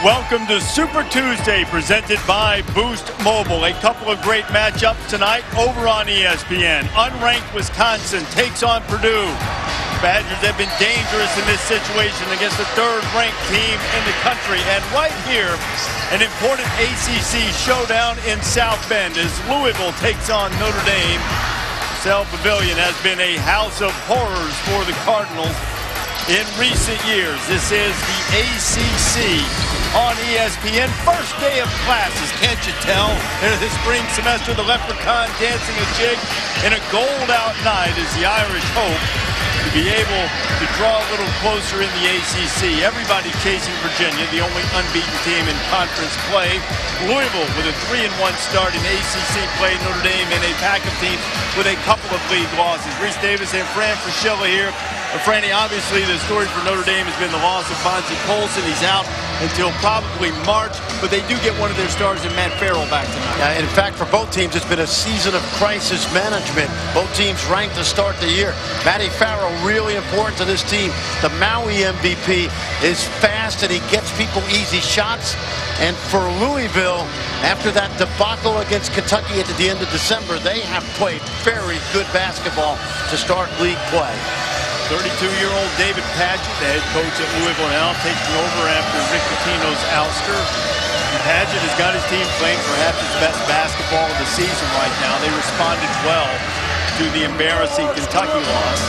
Welcome to Super Tuesday, presented by Boost Mobile. A couple of great matchups tonight over on ESPN. Unranked Wisconsin takes on Purdue. Badgers have been dangerous in this situation against the third-ranked team in the country. And right here, an important ACC showdown in South Bend as Louisville takes on Notre Dame. Cell Pavilion has been a house of horrors for the Cardinals in recent years. This is the ACC on ESPN. First day of classes, can't you tell? In the spring semester, the leprechaun dancing a jig in a gold-out night as the Irish hope to be able to draw a little closer in the ACC. Everybody chasing Virginia, the only unbeaten team in conference play. Louisville with a 3-1 start in ACC play. Notre Dame in a pack of teams with a couple of league losses. Reese Davis and Fran Fraschilla here. Franny, obviously the story for Notre Dame has been the loss of Bonzie Colson. He's out until probably March, but they do get one of their stars in Matt Farrell back tonight. In fact, for both teams, it's been a season of crisis management. Both teams ranked to start the year. Matty Farrell, really important to this team. The Maui MVP is fast and he gets people easy shots. And for Louisville, after that debacle against Kentucky at the end of December, they have played very good basketball to start league play. 32-year-old David Padgett, the head coach at Louisville now, taking over after Rick Pitino's ouster. Padgett has got his team playing perhaps his best basketball of the season right now. They responded well to the embarrassing Kentucky loss.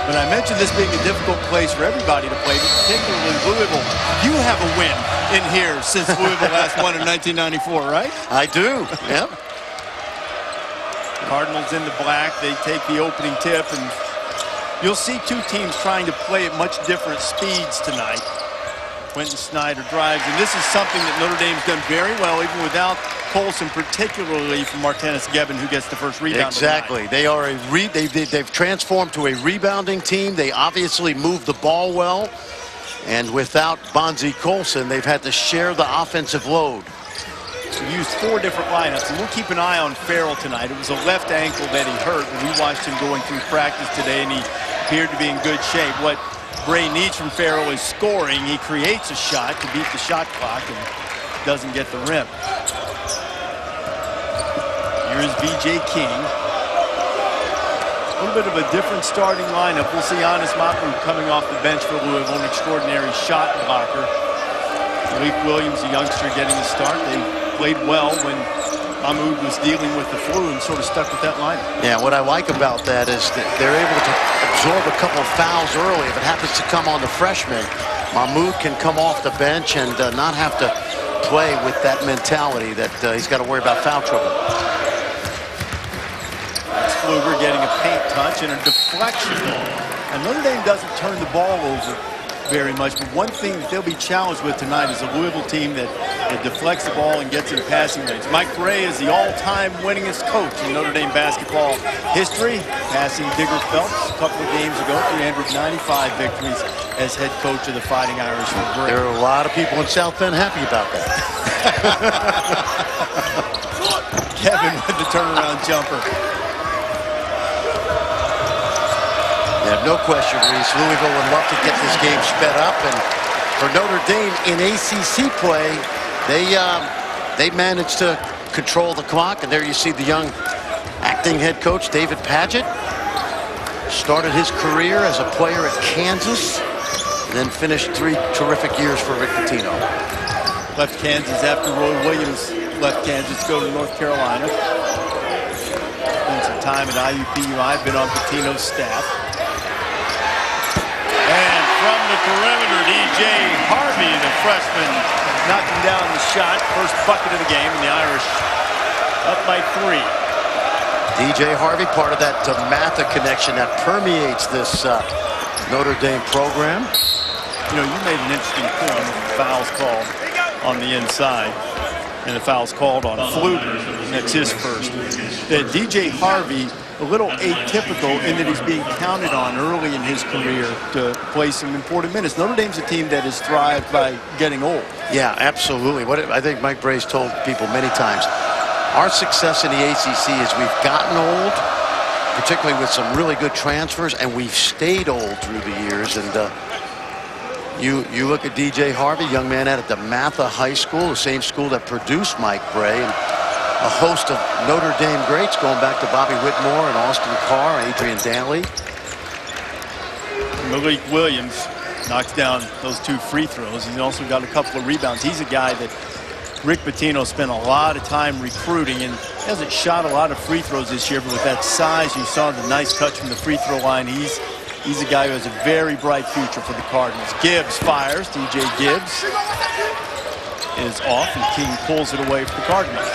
But I mentioned this being a difficult place for everybody to play, but particularly Louisville. You have a win in here since Louisville last won in 1994, right? I do, yep. Cardinals in the black. They take the opening tip, and you'll see two teams trying to play at much different speeds tonight. Quentin Snyder drives, and this is something that Notre Dame's done very well, even without Colson, particularly from Martinez Gebben, who gets the first rebound. Exactly. They are they've transformed to a rebounding team. They obviously move the ball well, and without Bonzie Colson, they've had to share the offensive load. We used 4 different lineups, and we'll keep an eye on Farrell tonight. It was a left ankle that he hurt, and we watched him going through practice today, and he appeared to be in good shape. What Bray needs from Farrell is scoring. He creates a shot to beat the shot clock and doesn't get the rim. Here is V.J. King. A little bit of a different starting lineup. We'll see Anis Mahmoud coming off the bench for Louisville, an extraordinary shot blocker. Malik Williams, a youngster, getting a start. They played well when Mahmoud was dealing with the flu and sort of stuck with that lineup. Yeah, what I like about that is that they're able to absorb a couple of fouls early. If it happens to come on the freshman, Mahmoud can come off the bench and not have to play with that mentality that he's got to worry about foul trouble. That's Pfluger getting a paint touch and a deflection. And Notre Dame doesn't turn the ball over very much, but one thing that they'll be challenged with tonight is a Louisville team that deflects the ball and gets in passing range. Mike Gray is the all-time winningest coach in Notre Dame basketball history, passing Digger Phelps a couple of games ago, 395 victories as head coach of the Fighting Irish. There are a lot of people in South Bend happy about that. Kevin with the turnaround jumper. Yeah, no question, Reese. Louisville would love to get this game sped up, and for Notre Dame in ACC play, they managed to control the clock. And there you see the young acting head coach David Padgett. Started his career as a player at Kansas, then finished 3 terrific years for Rick Pitino. Left Kansas after Roy Williams left Kansas to go to North Carolina. Spent some time at IUPUI, been on Pitino's staff. And from the perimeter, DJ Harvey, the freshman, knocking down the shot. First bucket of the game, and the Irish up by 3. DJ Harvey, part of that DeMatha connection that permeates this Notre Dame program. You know, you made an interesting point. Fouls called on the inside, and the foul's called on Pfluger. That's his first. DJ Harvey, a little atypical in that he's being counted on early in his career to play some important minutes. Notre Dame's a team that has thrived by getting old. Yeah, absolutely. What I think Mike Bray's told people many times, our success in the ACC is we've gotten old, particularly with some really good transfers, and we've stayed old through the years. And You look at DJ Harvey, young man out at DeMatha High School, the same school that produced Mike Bray, and a host of Notre Dame greats going back to Bobby Whitmore and Austin Carr, Adrian Dantley. Malik Williams knocks down those 2 free throws. He's also got a couple of rebounds. He's a guy that Rick Pitino spent a lot of time recruiting, and hasn't shot a lot of free throws this year, but with that size, you saw the nice touch from the free throw line. He's a guy who has a very bright future for the Cardinals. Gibbs fires. DJ Gibbs is off, and King pulls it away for the Cardinals.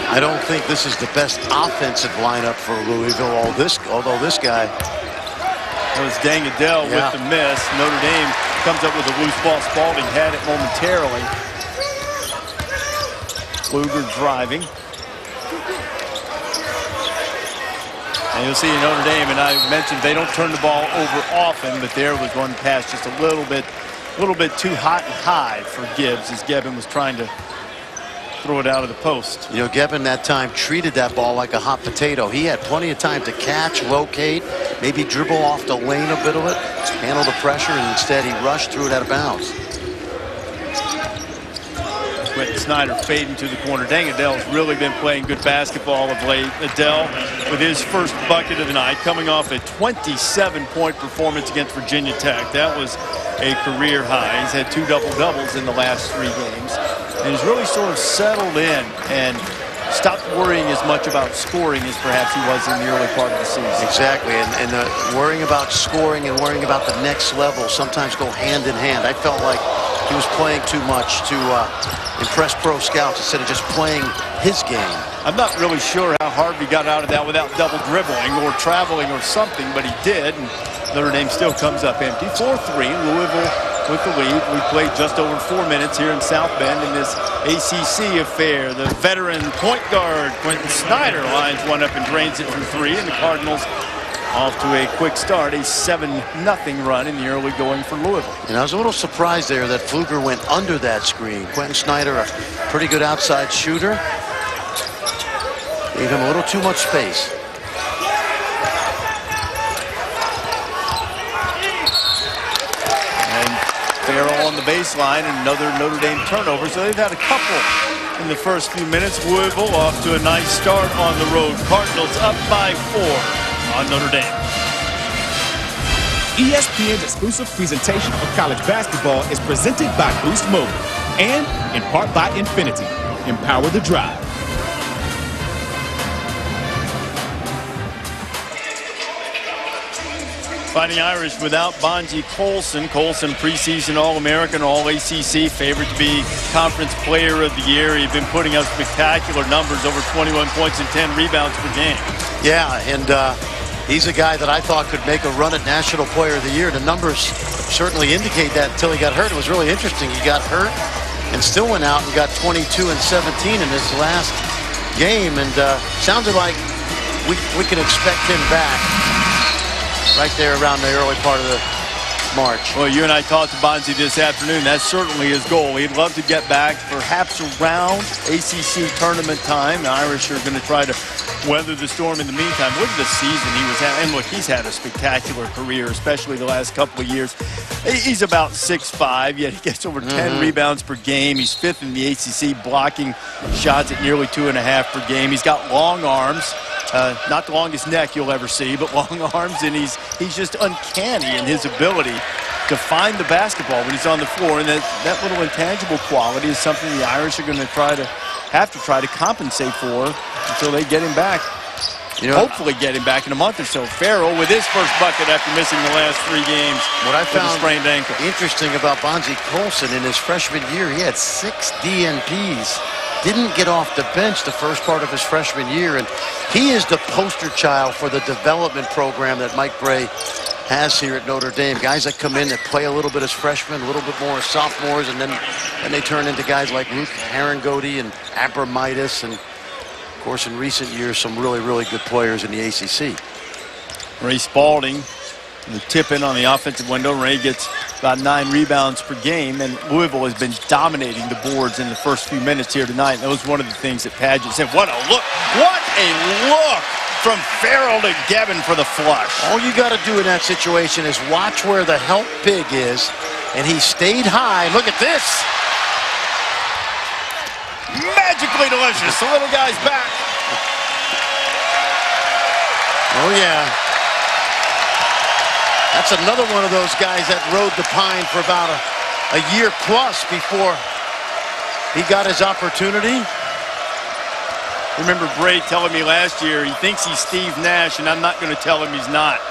I don't think this is the best offensive lineup for Louisville. Although this guy. It was Dangadell with the miss. Notre Dame comes up with a loose ball. Spalding had it momentarily. Pfluger driving. And you'll see in Notre Dame, and I mentioned they don't turn the ball over often, but there was one pass just a little bit too hot and high for Gibbs as Gebben was trying to throw it out of the post. You know, Gebben that time treated that ball like a hot potato. He had plenty of time to catch, locate, maybe dribble off the lane a bit of it, handle the pressure, and instead he rushed through it out of bounds. Quentin Snyder fading to the corner. Dangadell's really been playing good basketball of late. Adele with his first bucket of the night, coming off a 27-point performance against Virginia Tech. That was a career high. He's had 2 double-doubles in the last 3 games. And he's really sort of settled in and stopped worrying as much about scoring as perhaps he was in the early part of the season. Exactly, and worrying about scoring and worrying about the next level sometimes go hand in hand. I felt like he was playing too much to impress pro scouts instead of just playing his game. I'm not really sure how Harvey got out of that without double dribbling or traveling or something, but he did, and Notre Dame still comes up empty. 4-3, Louisville with the lead. We played just over 4 minutes here in South Bend in this ACC affair. The veteran point guard, Quentin Snyder, lines one up and drains it from 3, and the Cardinals off to a quick start, a 7-0 run in the early going for Louisville. And I was a little surprised there that Pfluger went under that screen. Quentin Snyder, a pretty good outside shooter. Gave him a little too much space. Farrell on the baseline, and another Notre Dame turnover. So they've had a couple in the first few minutes. Louisville off to a nice start on the road. Cardinals up by 4 on Notre Dame. ESPN's exclusive presentation of college basketball is presented by Boost Mobile and in part by Infinity. Empower the drive. Fighting Irish without Bonji Colson. Colson, preseason All-American, All-ACC, favored to be Conference Player of the Year. He's been putting up spectacular numbers, over 21 points and 10 rebounds per game. Yeah, and he's a guy that I thought could make a run at National Player of the Year. The numbers certainly indicate that until he got hurt. It was really interesting. He got hurt and still went out and got 22 and 17 in his last game, and sounded like we can expect him back right there around the early part of the March. Well, you and I talked to Bonzi this afternoon. That's certainly his goal. He'd love to get back perhaps around ACC tournament time. The Irish are going to try to weather the storm in the meantime. Look at the season he was having. And look, he's had a spectacular career, especially the last couple of years. He's about 6'5", yet he gets over 10 rebounds per game. He's 5th in the ACC, blocking shots at nearly 2.5 per game. He's got long arms. Not the longest neck you'll ever see, but long arms, and he's just uncanny in his ability to find the basketball when he's on the floor. And that little intangible quality is something the Irish are going to have to try to compensate for until they get him back. You know, hopefully get him back in a month or so. Farrell with his first bucket after missing the last 3 games. What I found with a sprained ankle. Interesting about Bonzi Colson, in his freshman year, he had 6 DNPs. Didn't get off the bench the first part of his freshman year, and he is the poster child for the development program that Mike Bray has here at Notre Dame. Guys that come in that play a little bit as freshmen, a little bit more as sophomores, and then they turn into guys like Luke Herringody and Abramitis, and of course in recent years some really, really good players in the ACC. Ray Spalding, the tip in on the offensive window. Ray gets about 9 rebounds per game, and Louisville has been dominating the boards in the first few minutes here tonight. And that was one of the things that Padgett said. What a look! What a look from Farrell to Gevin for the flush. All you got to do in that situation is watch where the help big is, and he stayed high. Look at this. Magically delicious. The little guy's back. Oh, yeah. That's another one of those guys that rode the pine for about a year plus before he got his opportunity. Remember Bray telling me last year he thinks he's Steve Nash, and I'm not going to tell him he's not.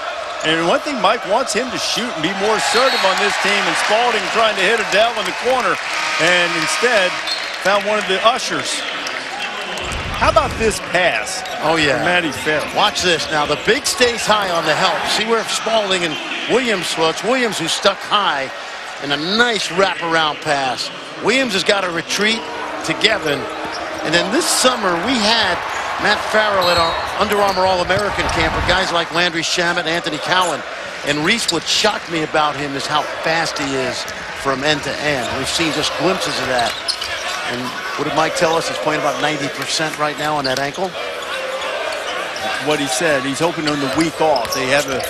And one thing, Mike wants him to shoot and be more assertive on this team, and Spalding trying to hit Adele in the corner, and instead found one of the ushers. How about this pass? Oh, yeah. Matty Farrell. Watch this now. The big stays high on the help. See where Spalding and Williams, well, it's Williams who's stuck high, and a nice wraparound pass. Williams has got to retreat to Gevin. And then this summer, we had Matt Farrell at our Under Armour All-American camp with guys like Landry Shamet, Anthony Cowan. And Reese, what shocked me about him is how fast he is from end to end. We've seen just glimpses of that. And what did Mike tell us? He's playing about 90% right now on that ankle. What he said, he's hoping on the week off. They have a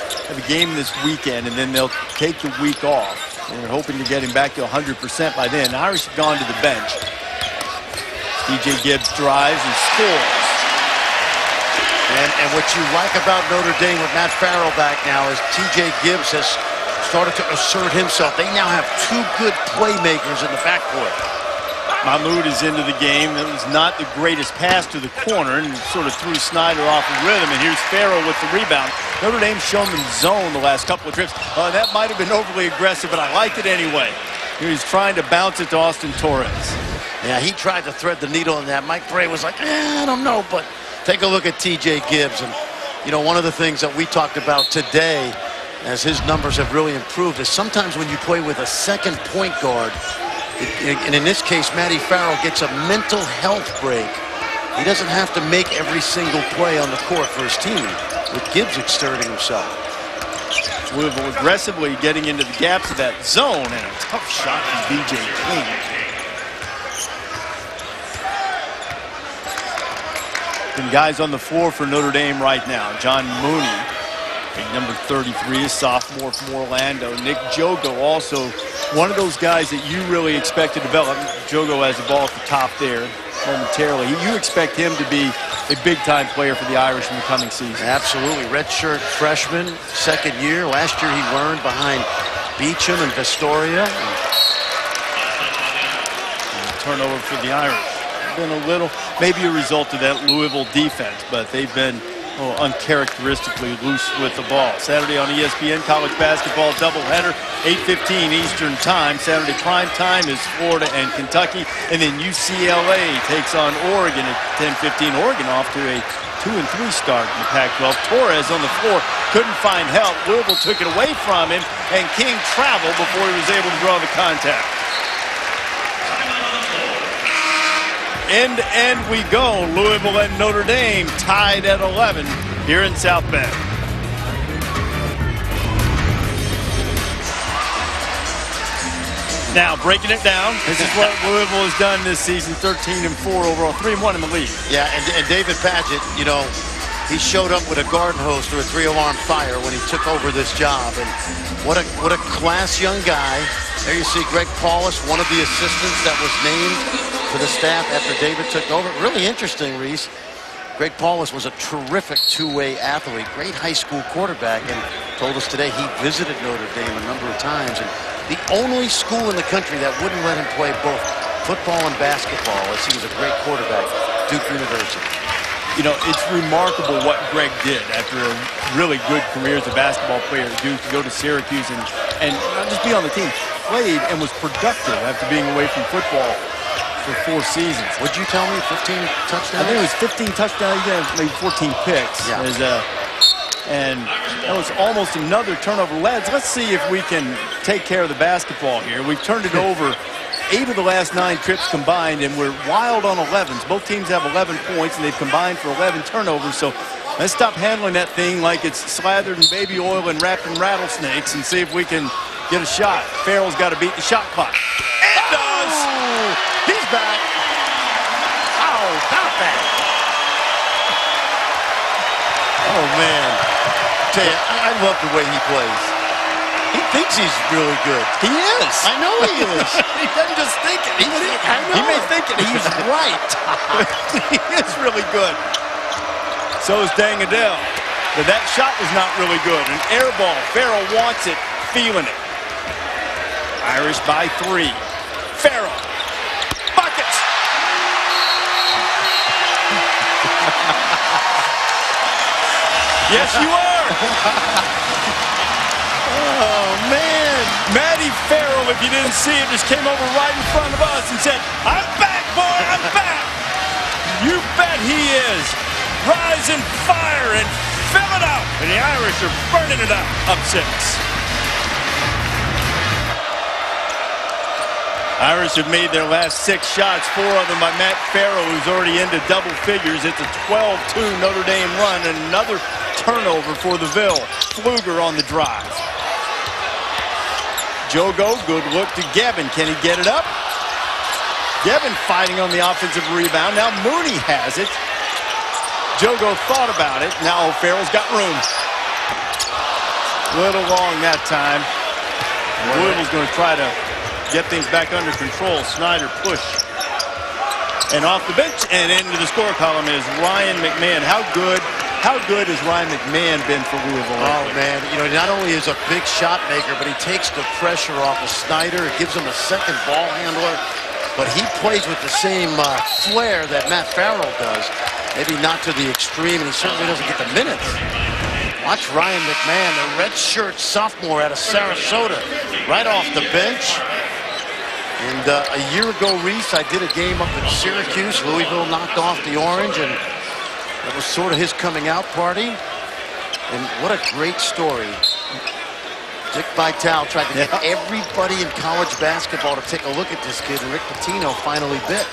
game this weekend, and then they'll take the week off. And they're hoping to get him back to 100% by then. The Irish have gone to the bench. DJ Gibbs drives and scores. And what you like about Notre Dame with Matt Farrell back now is TJ Gibbs has started to assert himself. They now have 2 good playmakers in the backcourt. Mahmoud is into the game. That was not the greatest pass to the corner, and sort of threw Snyder off of rhythm. And here's Farrell with the rebound. Notre Dame's shown them zone the last couple of trips. That might have been overly aggressive, but I liked it anyway. He's trying to bounce it to Austin Torres. Yeah, he tried to thread the needle in that. Mike Bray was like, I don't know, but take a look at TJ Gibbs. And, you know, one of the things that we talked about today, as his numbers have really improved, is sometimes when you play with a second point guard, and in this case, Matty Farrell gets a mental health break. He doesn't have to make every single play on the court for his team, with Gibbs exerting himself. Louisville aggressively getting into the gaps of that zone, and a tough shot from B.J. King. And guys on the floor for Notre Dame right now. John Mooney, number 33, a sophomore from Orlando. Nick Jogo, also one of those guys that you really expect to develop. Jogo has the ball at the top there momentarily. You expect him to be a big-time player for the Irish in the coming season. Absolutely. Redshirt freshman, second year. Last year he learned behind Beecham and Vestoria. Turnover for the Irish. Been a little, maybe a result of that Louisville defense, but they've been uncharacteristically loose with the ball. Saturday on ESPN, college basketball doubleheader, 8:15 Eastern time. Saturday prime time is Florida and Kentucky, and then UCLA takes on Oregon at 10:15. Oregon off to a 2-3 start in the Pac-12. Torres on the floor couldn't find help. Louisville took it away from him, and King traveled before he was able to draw the contact. End to end we go. Louisville and Notre Dame tied at 11 here in South Bend. Now breaking it down. This is what Louisville has done this season. 13-4 overall, 3-1 in the league. Yeah, and David Padgett, you know, he showed up with a garden hose or a 3-alarm fire when he took over this job. And what a class young guy. There you see Greg Paulus, one of the assistants that was named to the staff after David took over. Really interesting, Reese. Greg Paulus was a terrific two-way athlete, great high school quarterback, and told us today he visited Notre Dame a number of times. And the only school in the country that wouldn't let him play both football and basketball, as he was a great quarterback, Duke University. You know, it's remarkable what Greg did after a really good career as a basketball player at Duke to go to Syracuse and not just be on the team, played and was productive after being away from football for 4 seasons. Would you tell me 15 touchdowns? I think it was 15 touchdowns, maybe 14 picks. Yeah. And that was almost another turnover. Lads, let's see if we can take care of the basketball here. We've turned it over 8 of the last 9 trips combined, and we're wild on 11s. Both teams have 11 points, and they've combined for 11 turnovers. So let's stop handling that thing like it's slathered in baby oil and wrapped in rattlesnakes and see if we can get a shot. Farrell's got to beat the shot clock. And does. He's back. How about that? Oh, man. I love the way he plays. He thinks he's really good. He is. I know he is. He doesn't just think it. I know. He may think it. He's right. He is really good. So is Dang Adele. But that shot was not really good. An air ball. Farrell wants it, feeling it. Irish by 3. Farrell. Buckets. Yes, you are. Oh, man. Matty Farrell, if you didn't see it, just came over right in front of us and said, I'm back, boy, I'm back. You bet he is. Rise and fire and fill it out. And the Irish are burning it out. Up 6. Irish have made their last 6 shots, 4 of them by Matt Farrell, who's already into double figures. It's a 12-2 Notre Dame run and another turnover for the Ville. Pfluger on the drive. Jogo, good look to Gevin. Can he get it up? Gevin fighting on the offensive rebound. Now Mooney has it. Jogo thought about it. Now Farrell's got room. Little long that time. Louisville's going to try to get things back under control. Snyder push. And off the bench and into the score column is Ryan McMahon. How good has Ryan McMahon been for Louisville? Oh, man. You know, not only is a big shot maker, but he takes the pressure off of Snyder. It gives him a second ball handler. But he plays with the same flair that Matt Farrell does. Maybe not to the extreme, and he certainly doesn't get the minutes. Watch Ryan McMahon, the redshirt sophomore out of Sarasota, right off the bench. And a year ago, Reese, I did a game up in Syracuse. Louisville knocked off the Orange, and that was sort of his coming out party. And what a great story. Dick Vitale tried to get everybody in college basketball to take a look at this kid, and Rick Pitino finally bit.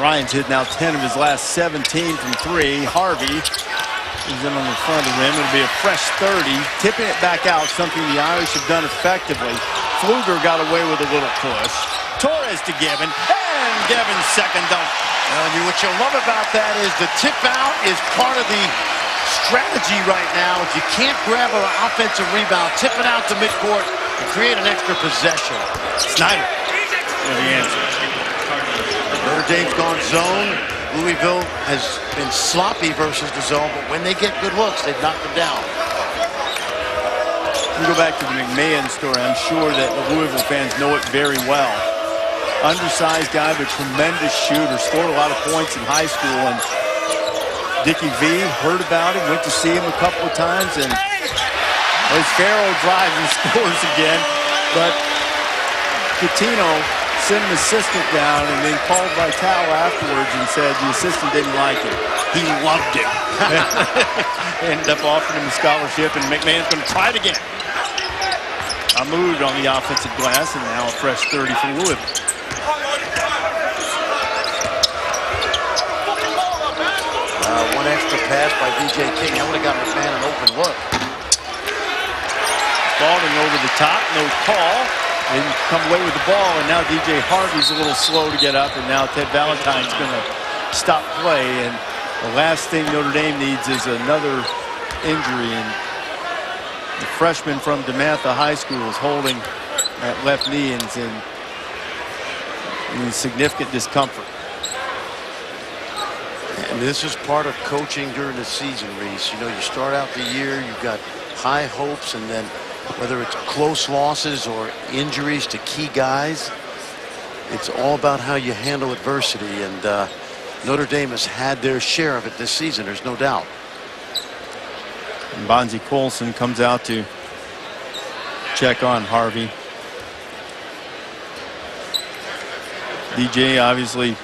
Ryan's hit now 10 of his last 17 from 3. Harvey is in on the front of the rim. It'll be a fresh 30. Tipping it back out, something the Irish have done effectively. Pfluger got away with a little push. Torres to Gevin, and Gevin's second dunk. What you love about that is the tip out is part of the strategy right now. If you can't grab an offensive rebound, tip it out to midcourt and create an extra possession. Snyder with the answer. Notre Dame's gone zone. Louisville has been sloppy versus the zone, but when they get good looks, they've knocked them down. We go back to the McMahon story. I'm sure that the Louisville fans know it very well. Undersized guy, but tremendous shooter. Scored a lot of points in high school. And Dickie V heard about him, went to see him a couple of times, and as Farrell drives and scores again. But Pitino sent an assistant down and then called Vitale afterwards and said the assistant didn't like it. He loved it. Ended up offering him a scholarship, and McMahon's going to try it again. Mahmoud on the offensive glass, and now a fresh 30 for Louisville. One extra pass by DJ King. That would have got McMahon an open look. Spalding over the top, no call. Didn't come away with the ball, and now DJ Harvey's a little slow to get up, and now Ted Valentine's going to stop play. And the last thing Notre Dame needs is another injury. And the freshman from DeMatha High School is holding that left knee and is in significant discomfort. And this is part of coaching during the season, Reese. You know, you start out the year, you've got high hopes, and then whether it's close losses or injuries to key guys, it's all about how you handle adversity. And Notre Dame has had their share of it this season, there's no doubt. And Bonzi Colson comes out to check on Harvey. DJ obviously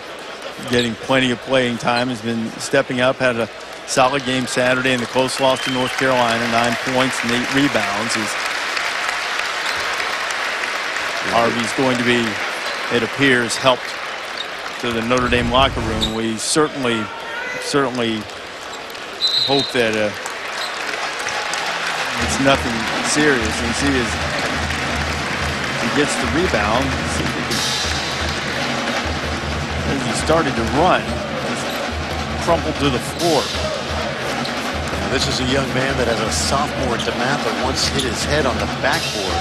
getting plenty of playing time, has been stepping up, had a solid game Saturday in the close loss to North Carolina, 9 points and 8 rebounds. Harvey's going to be, it appears, helped to the Notre Dame locker room. We certainly hope that It's nothing serious. And see as he gets the rebound. See if he can, as he started to run, just crumpled to the floor. Now, this is a young man that as a sophomore at DeMatha once hit his head on the backboard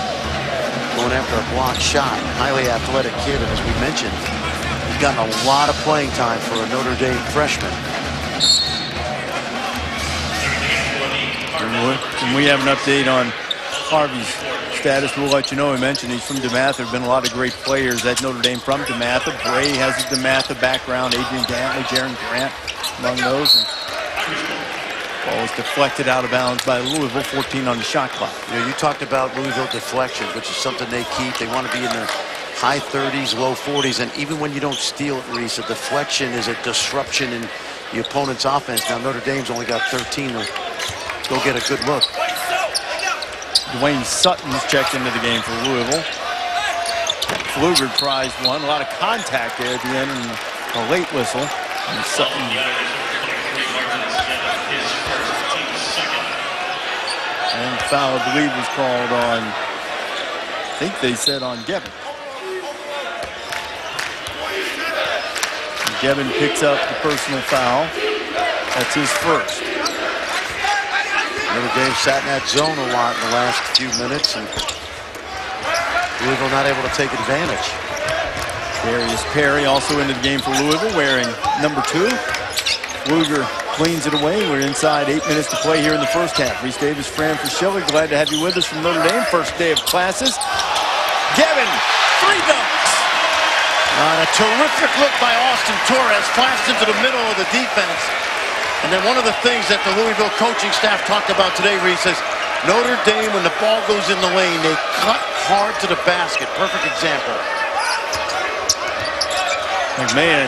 going after a blocked shot. Highly athletic kid, and as we mentioned, he's gotten a lot of playing time for a Notre Dame freshman. When we have an update on Harvey's status, we'll let you know. We mentioned he's from DeMatha. There have been a lot of great players at Notre Dame from DeMatha. Bray has a DeMatha background. Adrian Dantley, Jaron Grant among those. And ball was deflected out of bounds by Louisville, 14 on the shot clock. You know, you talked about Louisville deflection, which is something they keep. They want to be in their high 30s, low 40s, and even when you don't steal it, Reese, a deflection is a disruption in the opponent's offense. Now Notre Dame's only got 13 to go get a good look. Dwayne Sutton's checked into the game for Louisville. Pfluger tries one. A lot of contact there at the end and a late whistle. And Sutton. And the foul, I believe, was called on, I think they said on Gevin. And Gevin picks up the personal foul. That's his first. Notre Dame sat in that zone a lot in the last few minutes, and Louisville not able to take advantage. Darius Perry also into the game for Louisville, wearing number 2. Pfluger cleans it away. We're inside 8 minutes to play here in the first half. Reese Davis, Fran Fraschilla, glad to have you with us from Notre Dame. First day of classes. Gevin, 3 dunks. A terrific look by Austin Torres, flashed into the middle of the defense. And then one of the things that the Louisville coaching staff talked about today, Reese, is Notre Dame, when the ball goes in the lane, they cut hard to the basket. Perfect example. McMahon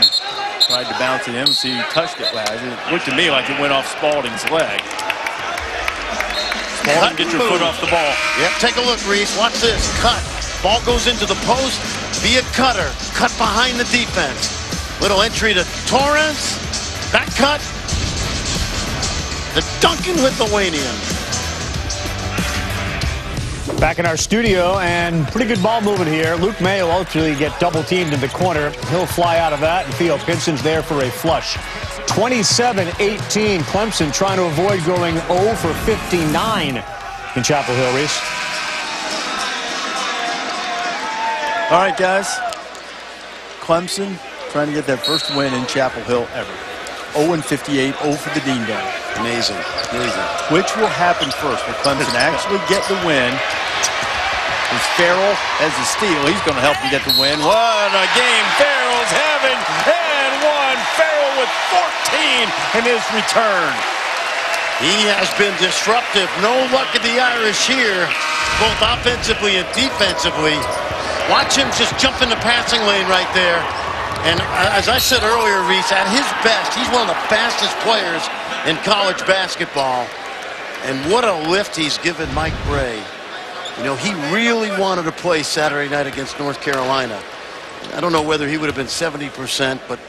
tried to bounce at him, see he touched it last. It looked to me like it went off Spalding's leg. Spalding, get your foot off the ball. Yep, take a look, Reese. Watch this. Cut. Ball goes into the post. Be a cutter. Cut behind the defense. Little entry to Torres. Back cut. The Duncan Lithuanian. Back in our studio, and pretty good ball movement here. Luke May will ultimately get double teamed in the corner. He'll fly out of that, and Theo Pinson's there for a flush. 27-18. Clemson trying to avoid going 0 for 59 in Chapel Hill, Reese. All right, guys. Clemson trying to get that first win in Chapel Hill ever. 0-58, 0 for the Dean Dome. Amazing, amazing. Which will happen first? Will Clemson actually get the win? Is Farrell as a steal? He's going to help him get the win. What a game Farrell's having. And one. Farrell with 14 in his return. He has been disruptive. No luck of the Irish here, both offensively and defensively. Watch him just jump in the passing lane right there. And as I said earlier, Reese, at his best, he's one of the fastest players in college basketball. And what a lift he's given Mike Bray. You know, he really wanted to play Saturday night against North Carolina. I don't know whether he would have been 70%, but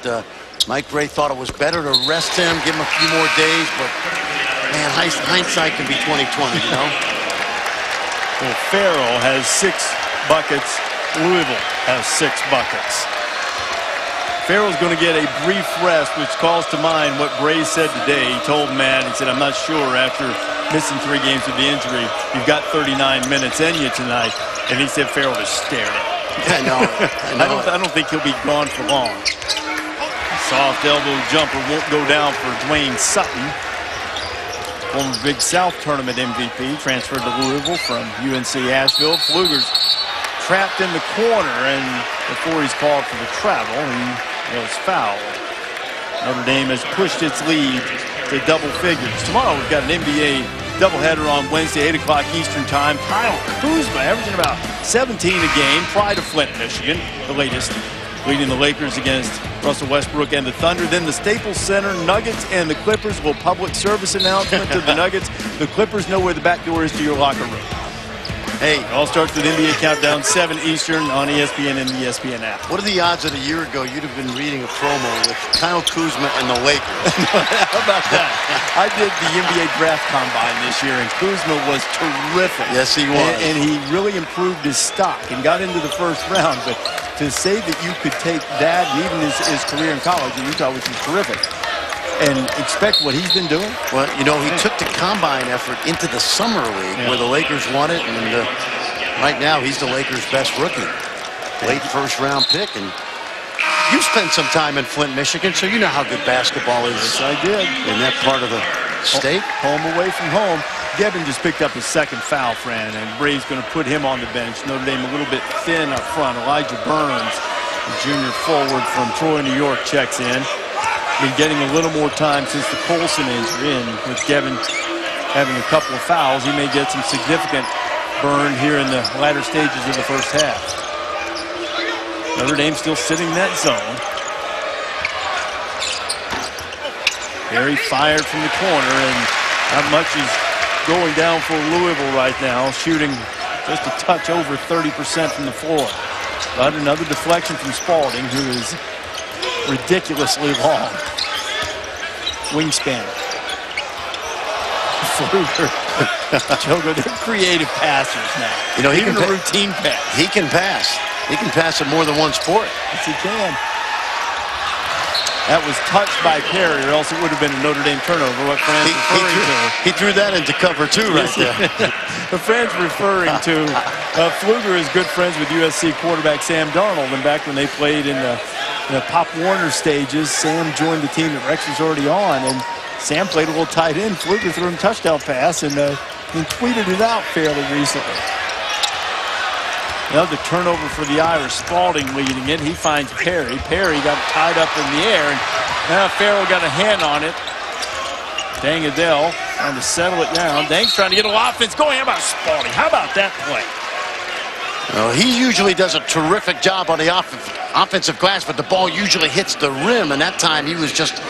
Mike Bray thought it was better to rest him, give him a few more days. But, man, hindsight can be 20/20, you know? Well, Farrell has 6 buckets. Louisville has 6 buckets. Farrell's going to get a brief rest, which calls to mind what Bray said today. He told Matt, he said, I'm not sure after missing 3 games with the injury, you've got 39 minutes in you tonight. And he said Farrell was staring. I know. I don't think he'll be gone for long. Soft elbow jumper won't go down for Dwayne Sutton. Former Big South Tournament MVP, transferred to Louisville from UNC Asheville. Pfluger's trapped in the corner, and before he's called for the travel, he was fouled. Notre Dame has pushed its lead to double figures. Tomorrow we've got an NBA doubleheader on Wednesday, 8 o'clock Eastern time. Kyle Kuzma averaging about 17 a game. Pride of Flint, Michigan, the latest, leading the Lakers against Russell Westbrook and the Thunder. Then the Staples Center, Nuggets and the Clippers. Will public service announcement to the Nuggets. The Clippers know where the back door is to your locker room. Hey, It all starts with NBA Countdown, 7 Eastern on ESPN and the ESPN app. what are the odds that a year ago you'd have been reading a promo with Kyle Kuzma and the Lakers? How about that? I did the NBA Draft Combine this year, and Kuzma was terrific. Yes, he was. And he really improved his stock and got into the first round. But to say that you could take that, and even his career in college in Utah, which was terrific, and expect what he's been doing? Well, you know, he took the combine effort into the summer league where the Lakers won it, and right now he's the Lakers' best rookie. Late first-round pick, and you spent some time in Flint, Michigan, so you know how good basketball is. Yes, I did. In that part of the state. Home away from home. Devin just picked up his second foul, Fran, and Bray's going to put him on the bench. Notre Dame a little bit thin up front. Elijah Burns, the junior forward from Troy, New York, checks in. Been getting a little more time since the Colson injury, and with Devin having a couple of fouls, he may get some significant burn here in the latter stages of the first half. Notre Dame still sitting in that zone. Perry fired from the corner, and not much is going down for Louisville right now, shooting just a touch over 30% from the floor. But another deflection from Spalding, who is ridiculously long. Wingspan. Fluker. Jogo, they're creative passers now. You know, he even can a routine pass. He can pass. He can pass in more than one sport. Yes, he can. That was touched by Perry, or else it would have been a Notre Dame turnover. What Fran's referring to. He threw that into cover two right there. The Fran's referring to Fluker is good friends with USC quarterback Sam Darnold, and back when they played in the Pop Warner stages, Sam joined the team that Rex was already on, and Sam played a little tight end. Fluker threw him a touchdown pass and tweeted it out fairly recently. Another turnover for the Irish. Spalding leading it. He finds Perry. Perry got tied up in the air, and now Farrell got a hand on it. Dang Adele trying to settle it down. Dang's trying to get a little offense going. How about Spalding? How about that play? Well, he usually does a terrific job on the offensive glass, but the ball usually hits the rim, and that time he was just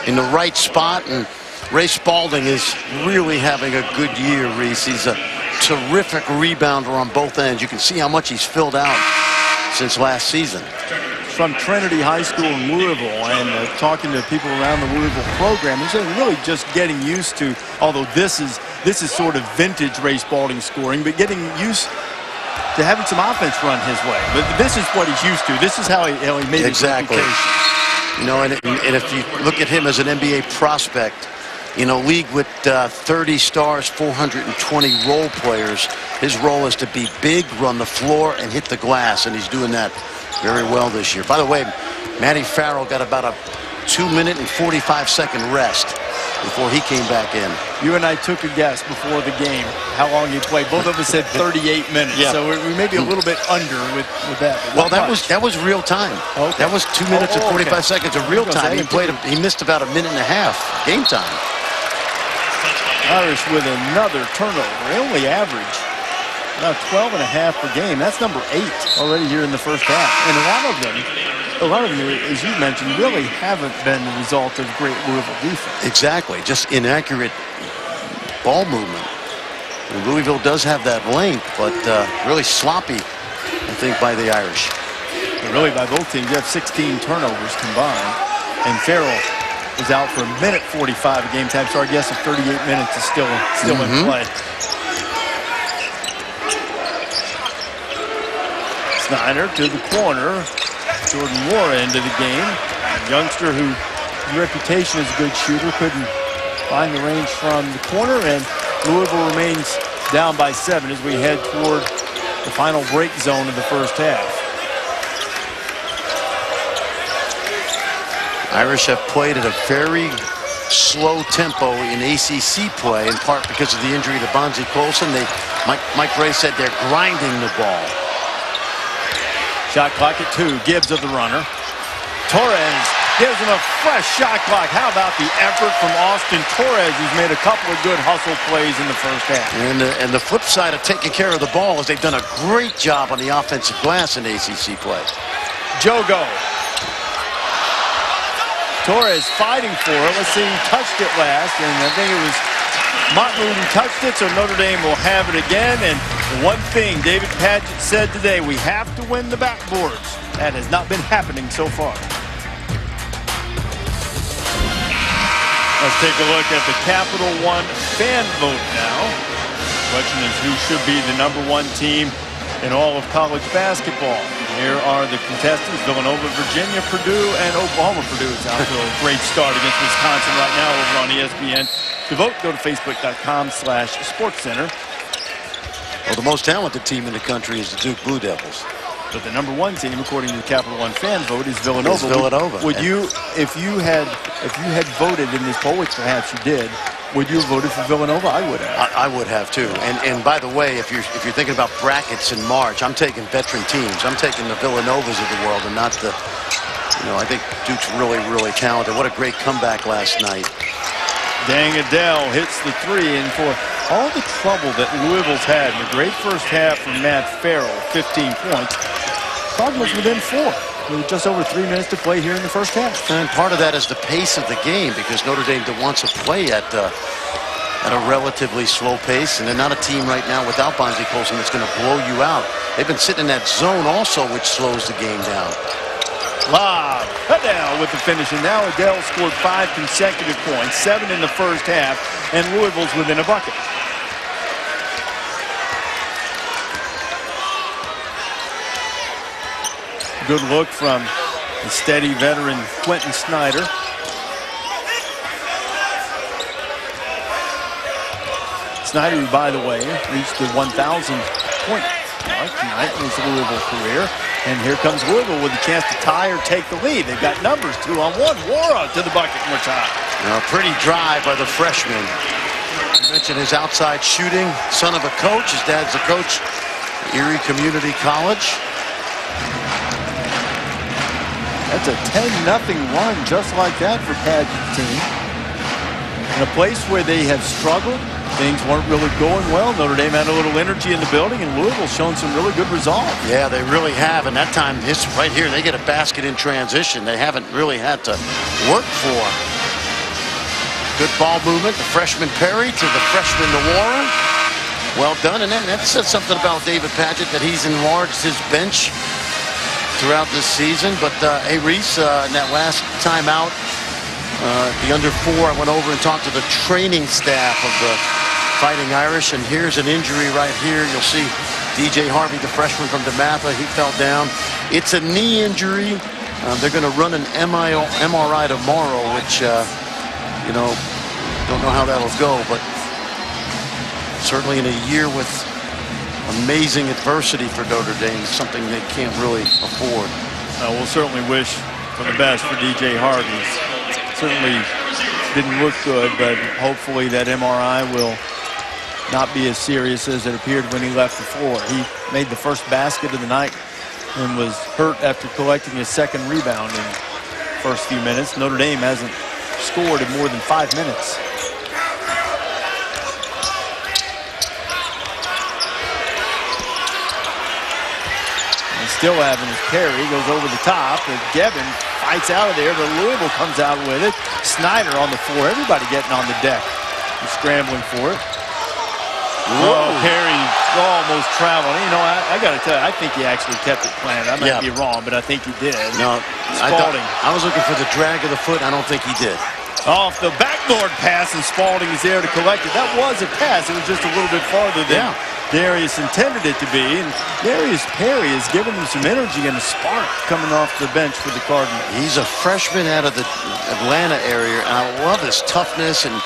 in the right spot, and Ray Spalding is really having a good year, Reese. He's a terrific rebounder on both ends. You can see how much he's filled out since last season. From Trinity High School in Louisville, and talking to people around the Louisville program, they're saying really just getting used to, although this is sort of vintage Ray Spalding scoring, but getting used to having some offense run his way. But this is what he's used to. This is how he made his reputation. You know, and if you look at him as an NBA prospect, in a league with 30 stars, 420 role players, his role is to be big, run the floor, and hit the glass, and he's doing that very well this year. By the way, Matty Farrell got about a 2-minute and 45-second rest before he came back in. You and I took a guess before the game how long he played. Both of us said 38 minutes, yeah. So we may be a little bit under with that. Well, that was real time. Okay. That was 2 minutes and 45 seconds of real time. He missed about a minute and a half game time. Irish with another turnover. They only average about 12.5 per game. That's number 8 already here in the first half. And a lot of them, as you mentioned, really haven't been the result of great Louisville defense. Exactly, just inaccurate ball movement. And Louisville does have that length, but really sloppy, I think, by the Irish. But really, by both teams, you have 16 turnovers combined. And Farrell is out for a minute 45 of game time, so our guess of 38 minutes is still in play. Snyder to the corner. Jordan Moore into the game. A youngster whose reputation as a good shooter couldn't find the range from the corner, and Louisville remains down by 7 as we head toward the final break zone of the first half. Irish have played at a very slow tempo in ACC play, in part because of the injury to Bonzie Colson. Mike Gray said they're grinding the ball. Shot clock at 2. Gibbs of the runner. Torres gives him a fresh shot clock. How about the effort from Austin Torres, who's made a couple of good hustle plays in the first half. And the flip side of taking care of the ball is they've done a great job on the offensive glass in ACC play. Jogo. Torres fighting for it. Let's see, he touched it last, and I think it was Montmood who touched it, so Notre Dame will have it again, and The one thing David Padgett said today, we have to win the backboards. That has not been happening so far. Let's take a look at the Capital One fan vote now. The question is, who should be the #1 team in all of college basketball? Here are the contestants: Villanova, Virginia, Purdue, and Oklahoma. Purdue is out to a great start against Wisconsin right now over on ESPN. To vote, go to facebook.com/SportsCenter. Well, the most talented team in the country is the Duke Blue Devils. But the #1 team, according to the Capital One fan vote, is Villanova. It's Villanova. Would you, if you had voted in this poll, which perhaps you did, would you have voted for Villanova? I would have. I would have too. And by the way, if you're thinking about brackets in March, I'm taking veteran teams. I'm taking the Villanovas of the world, and not the. I think Duke's really, really talented. What a great comeback last night. Dang Adele hits the 3, and for all the trouble that Louisville's had in a great first half from Matt Farrell, 15 points, Cardinals within 4. With just over 3 minutes to play here in the first half. And part of that is the pace of the game, because Notre Dame wants to play at a relatively slow pace, and they're not a team right now without Bonzie Colson that's going to blow you out. They've been sitting in that zone also, which slows the game down. Lob, cut down with the finish, and now Adele scored 5 consecutive points, 7 in the first half, and Louisville's within a bucket. Good look from the steady veteran Quentin Snyder. Snyder, who, by the way, reached the 1,000-point mark tonight in his Louisville career. And here comes Louisville with a chance to tie or take the lead. They've got numbers, 2-on-1. Wara to the bucket, and we're tied. Pretty drive by the freshman. You mentioned his outside shooting. Son of a coach. His dad's a coach at Erie Community College. That's a 10-0 run just like that for Padgett's team. In a place where they have struggled, things weren't really going well. Notre Dame had a little energy in the building, and Louisville's shown some really good resolve. Yeah, they really have. And that time, this right here, they get a basket in transition. They haven't really had to work for. Good ball movement. The freshman Perry to the freshman Wara. Well done. And that says something about David Padgett, that he's enlarged his bench throughout this season. But, hey, Reese, in that last time out, the under 4, I went over and talked to the training staff of the Fighting Irish, and here's an injury right here. You'll see DJ Harvey, the freshman from DeMatha, he fell down. It's a knee injury. They're going to run an MRI tomorrow, which, don't know how that'll go, but certainly in a year with amazing adversity for Notre Dame, it's something they can't really afford. We'll certainly wish for the best for DJ Harvey. Certainly didn't look good, but hopefully that MRI will not be as serious as it appeared when he left the floor. He made the first basket of the night and was hurt after collecting his second rebound in the first few minutes. Notre Dame hasn't scored in more than 5 minutes. And still having his carry, goes over the top, and Gevin fights out of there, but Louisville comes out with it. Snyder on the floor, everybody getting on the deck and scrambling for it. Oh, Perry almost traveling. I got to tell you, I think he actually kept it planted. I might be wrong, but I think he did. No, Spalding. I was looking for the drag of the foot. I don't think he did. Off the backboard pass, and Spalding is there to collect it. That was a pass. It was just a little bit farther than Darius intended it to be. And Darius Perry has given them some energy and a spark coming off the bench for the Cardinals. He's a freshman out of the Atlanta area, and I love his toughness, and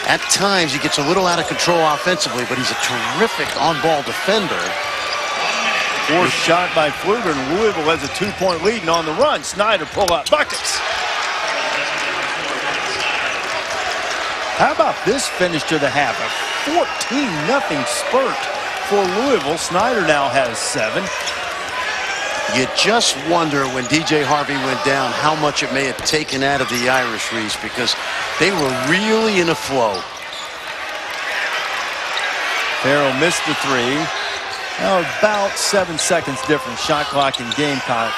at times he gets a little out of control offensively, but he's a terrific on-ball defender. Forced shot by Pfluger, and Louisville has a 2-point lead, and on the run, Snyder pull up buckets. How about this finish to the half? A 14-0 spurt for Louisville. Snyder now has 7. You just wonder when DJ Harvey went down how much it may have taken out of the Irish, Reese, because they were really in a flow. Farrell missed the 3. Now about 7 seconds difference. Shot clock and game clock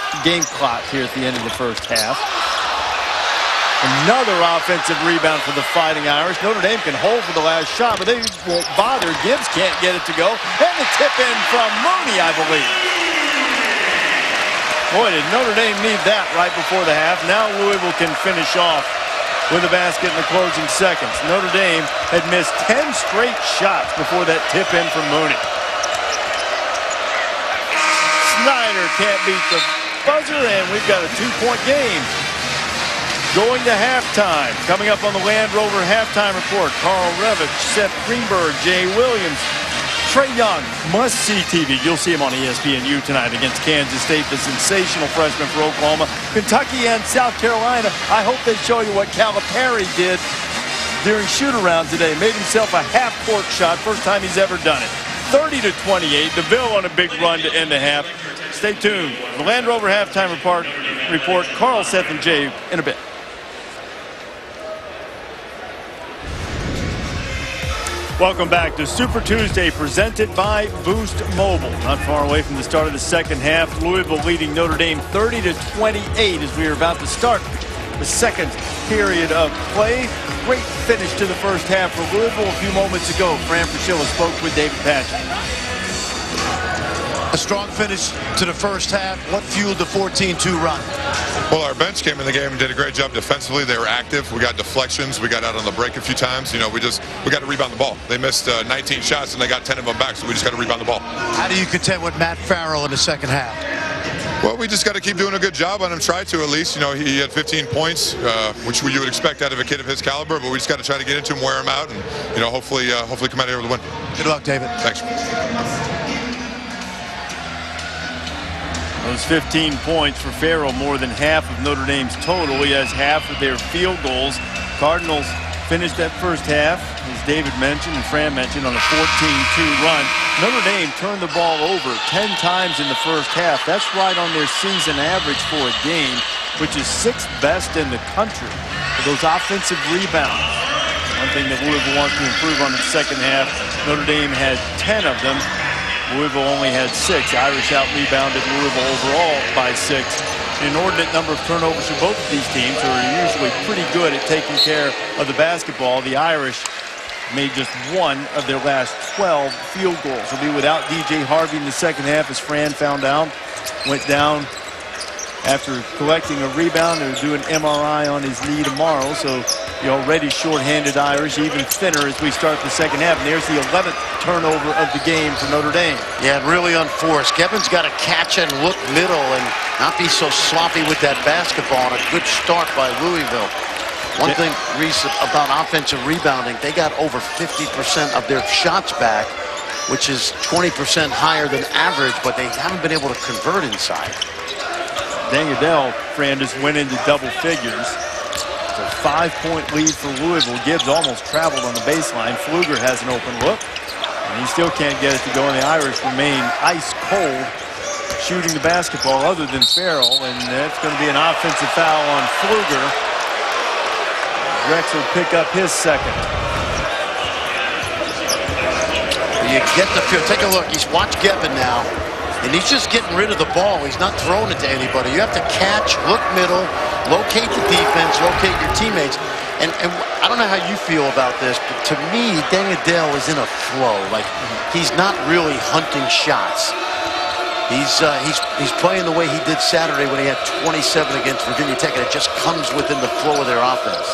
here at the end of the first half. Another offensive rebound for the Fighting Irish. Notre Dame can hold for the last shot, but they won't bother. Gibbs can't get it to go. And the tip in from Mooney, I believe. Boy, did Notre Dame need that right before the half. Now Louisville can finish off with a basket in the closing seconds. Notre Dame had missed 10 straight shots before that tip in from Mooney. Snyder can't beat the buzzer, and we've got a 2-point game. Going to halftime. Coming up on the Land Rover halftime report, Carl Revich, Seth Greenberg, Jay Williams, Trey Young, must-see TV. You'll see him on ESPNU tonight against Kansas State, the sensational freshman for Oklahoma. Kentucky and South Carolina. I hope they show you what Calipari did during shoot-around today. Made himself a half-court shot. First time he's ever done it. 30-28. DeVille on a big run to end the half. Stay tuned. The Land Rover halftime report. Carl, Seth, and Jay in a bit. Welcome back to Super Tuesday, presented by Boost Mobile. Not far away from the start of the second half. Louisville leading Notre Dame 30-28 as we are about to start the second period of play. Great finish to the first half for Louisville. A few moments ago, Fran Fraschilla spoke with David Patrick. A strong finish to the first half. What fueled the 14-2 run? Well, our bench came in the game and did a great job defensively. They were active. We got deflections. We got out on the break a few times. You know, we got to rebound the ball. They missed 19 shots and they got 10 of them back, so we just got to rebound the ball. How do you contend with Matt Farrell in the second half? Well, we just got to keep doing a good job on him. Try to, at least. You know, he had 15 points, which you would expect out of a kid of his caliber. But we just got to try to get into him, wear him out, and hopefully come out of here with a win. Good luck, David. Thanks. Those 15 points for Farrell, more than half of Notre Dame's total. He has half of their field goals. Cardinals finished that first half, as David mentioned and Fran mentioned, on a 14-2 run. Notre Dame turned the ball over 10 times in the first half. That's right on their season average for a game, which is 6th best in the country. Those offensive rebounds, one thing that Louisville wants to improve on in the second half. Notre Dame had 10 of them. Louisville only had 6. Irish out-rebounded Louisville overall by 6. An inordinate number of turnovers for both of these teams, who are usually pretty good at taking care of the basketball. The Irish made just 1 of their last 12 field goals. They'll be without DJ Harvey in the second half, as Fran found out. Went down after collecting a rebound. They'll do an MRI on his knee tomorrow, so the already short-handed Irish even thinner as we start the second half. And there's the 11th turnover of the game for Notre Dame. Yeah, really unforced. Kevin's got to catch and look middle and not be so sloppy with that basketball. And a good start by Louisville. One thing, Reese, about offensive rebounding, they got over 50% of their shots back, which is 20% higher than average, but they haven't been able to convert inside. Dangadell, Fran, just went into double figures. It's a 5-point lead for Louisville. Gibbs almost traveled on the baseline. Pfluger has an open look, and he still can't get it to go, and the Irish remain ice cold shooting the basketball other than Farrell, and that's going to be an offensive foul on Pfluger. Rex will pick up his second. You get the feel. Take a look. Watch Gevin now. And he's just getting rid of the ball. He's not throwing it to anybody. You have to catch, look middle, locate the defense, locate your teammates. And I don't know how you feel about this, but to me, Dangadell is in a flow. Like, he's not really hunting shots. He's playing the way he did Saturday when he had 27 against Virginia Tech, and it just comes within the flow of their offense.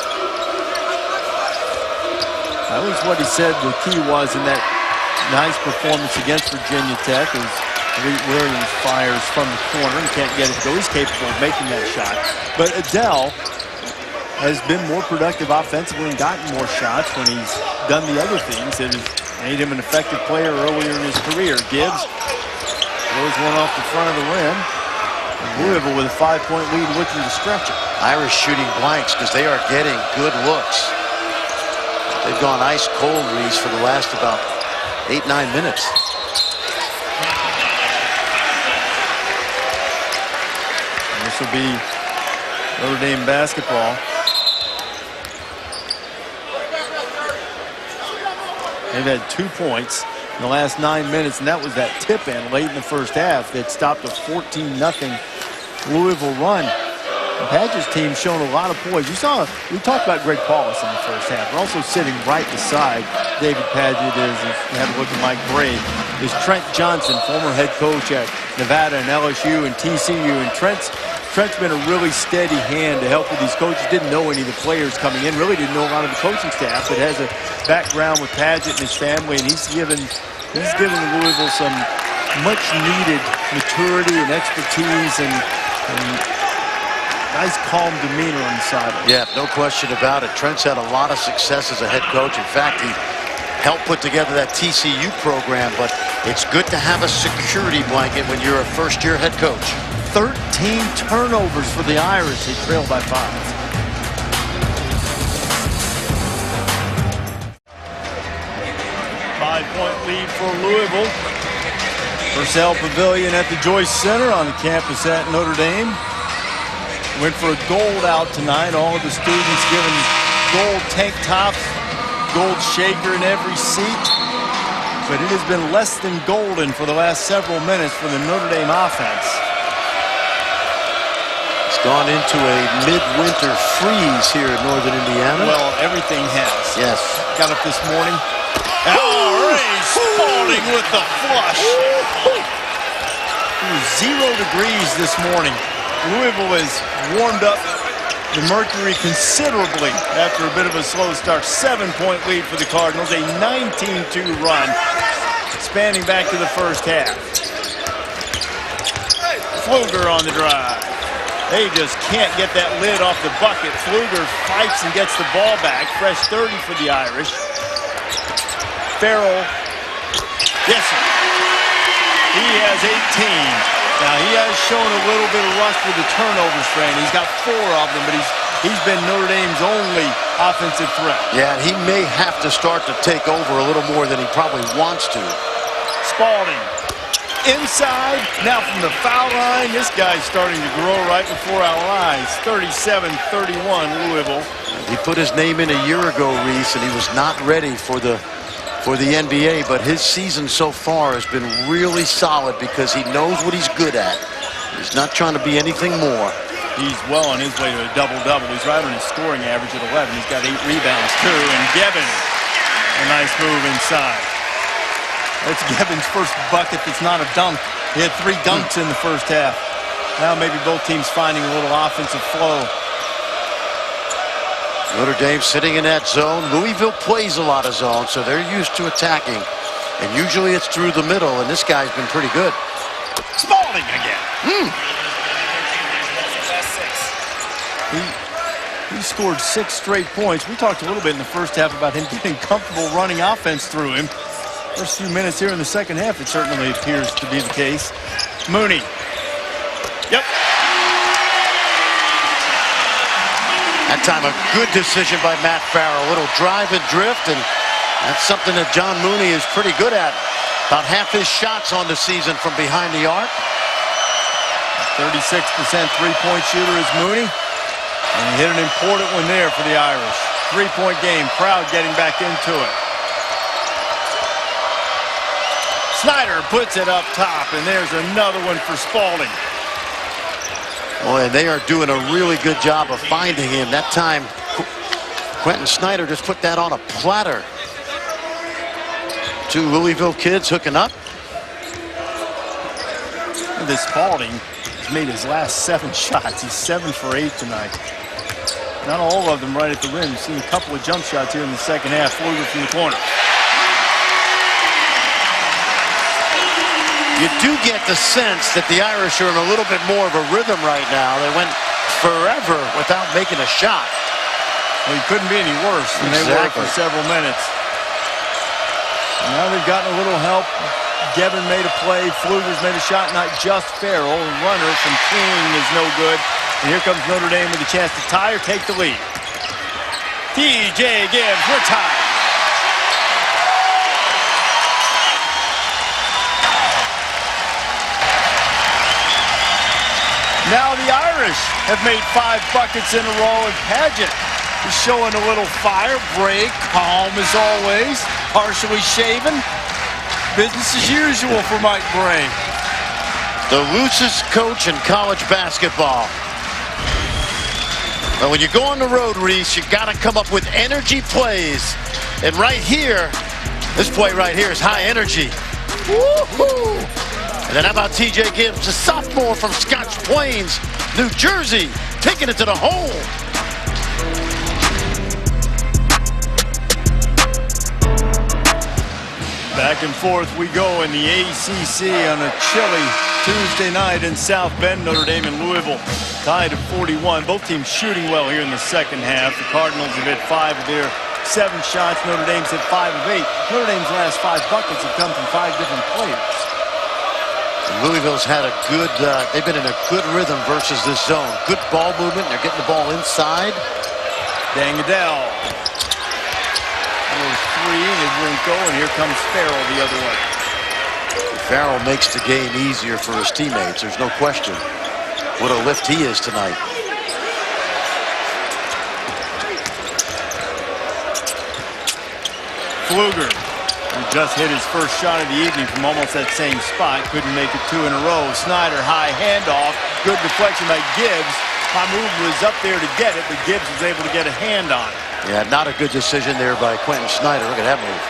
That was what he said the key was in that nice performance against Virginia Tech. Williams fires from the corner and can't get it to go. He's capable of making that shot. But Adele has been more productive offensively and gotten more shots when he's done the other things that has made him an effective player earlier in his career. Gibbs throws one off the front of the rim. And Louisville with a 5-point lead looking to stretch it. Irish shooting blanks because they are getting good looks. They've gone ice cold, Reese, for the last about 8-9 minutes. This will be Notre Dame basketball. They've had 2 points in the last 9 minutes, and that was that tip-in late in the first half that stopped a 14-0 Louisville run. Padgett's team shown a lot of poise. We talked about Greg Paulus in the first half. We're also sitting right beside David Padgett is, if you have a look at Mike Brave, is Trent Johnson, former head coach at Nevada and LSU and TCU. And Trent's been a really steady hand to help with these coaches. Didn't know any of the players coming in, really didn't know a lot of the coaching staff, but has a background with Padgett and his family, and he's given Louisville some much needed maturity and expertise and nice calm demeanor on the sideline. Yeah, no question about it. Trent's had a lot of success as a head coach. In fact, he helped put together that TCU program, but it's good to have a security blanket when you're a first-year head coach. 13 turnovers for the Irish. They trailed by 5. Five-point lead for Louisville. Purcell Pavilion at the Joyce Center on the campus at Notre Dame. Went for a gold out tonight. All of the students given gold tank tops, gold shaker in every seat. But it has been less than golden for the last several minutes for the Notre Dame offense. It's gone into a midwinter freeze here in northern Indiana. Well, everything has. Yes. Got up this morning. Ray Spalding with the flush. It was 0 degrees this morning. Louisville has warmed up the mercury considerably after a bit of a slow start. 7-point lead for the Cardinals, a 19-2 run, spanning back to the first half. Pfluger on the drive. They just can't get that lid off the bucket. Pfluger fights and gets the ball back. Fresh 30 for the Irish. Farrell. Yes, sir. He has 18. Now, he has shown a little bit of rust with the turnovers, Fran. He's got 4 of them, but he's been Notre Dame's only offensive threat. Yeah, he may have to start to take over a little more than he probably wants to. Spalding. Inside. Now from the foul line, this guy's starting to grow right before our eyes. 37-31, Louisville. He put his name in a year ago, Reese, and he was not ready for the NBA, but his season so far has been really solid because he knows what he's good at. He's not trying to be anything more. He's well on his way to a double-double. He's right on his scoring average at 11. He's got 8 rebounds, too. And Gevin, a nice move inside. That's Gevin's first bucket that's not a dunk. He had 3 dunks in the first half. Now maybe both teams finding a little offensive flow. Notre Dame sitting in that zone. Louisville plays a lot of zone, so they're used to attacking. And usually it's through the middle, and this guy's been pretty good. Spalding again. He scored 6 straight points. We talked a little bit in the first half about him getting comfortable running offense through him. First few minutes here in the second half, it certainly appears to be the case. Mooney. Yep. That time a good decision by Matt Farrell. A little drive and drift, and that's something that John Mooney is pretty good at. About half his shots on the season from behind the arc. 36% three-point shooter is Mooney. And he hit an important one there for the Irish. 3-point game. Crowd getting back into it. Snyder puts it up top, and there's another one for Spalding. Boy, they are doing a really good job of finding him. That time, Quentin Snyder just put that on a platter. 2 Louisville kids hooking up. And this Spalding has made his last 7 shots. He's 7 for 8 tonight. Not all of them right at the rim. You've seen a couple of jump shots here in the second half. Pfluger from the corner. You do get the sense that the Irish are in a little bit more of a rhythm right now. They went forever without making a shot. Well, you couldn't be any worse than they were for several minutes. And now they've gotten a little help. Gevin made a play. Pfluger's made a shot. Not just Farrell. The runner from King is no good. And here comes Notre Dame with a chance to tie or take the lead. TJ Gibbs, we're tied. Now the Irish have made 5 buckets in a row, and Padgett is showing a little fire. Break, calm as always, partially shaven. Business as usual for Mike Bray. The loosest coach in college basketball. But when you go on the road, Reese, you got to come up with energy plays. And right here, this play right here is high energy. Woo-hoo! And then how about T.J. Gibbs, a sophomore from Scotch Plains, New Jersey, taking it to the hole. Back and forth we go in the ACC on a chilly Tuesday night in South Bend. Notre Dame and Louisville tied at 41. Both teams shooting well here in the second half. The Cardinals have hit 5 of their 7 shots. Notre Dame's hit 5 of 8. Notre Dame's last 5 buckets have come from 5 different players. Louisville's had a good, they've been in a good rhythm versus this zone. Good ball movement. They're getting the ball inside. Dangadell. Number 3, it won't go, and here comes Farrell the other way. Farrell makes the game easier for his teammates. There's no question. What a lift he is tonight. Pfluger, who just hit his first shot of the evening from almost that same spot, couldn't make it 2 in a row. Snyder, high handoff, good deflection by Gibbs. Mahmoud was up there to get it, but Gibbs was able to get a hand on it. Yeah, not a good decision there by Quentin Snyder. Look at that move.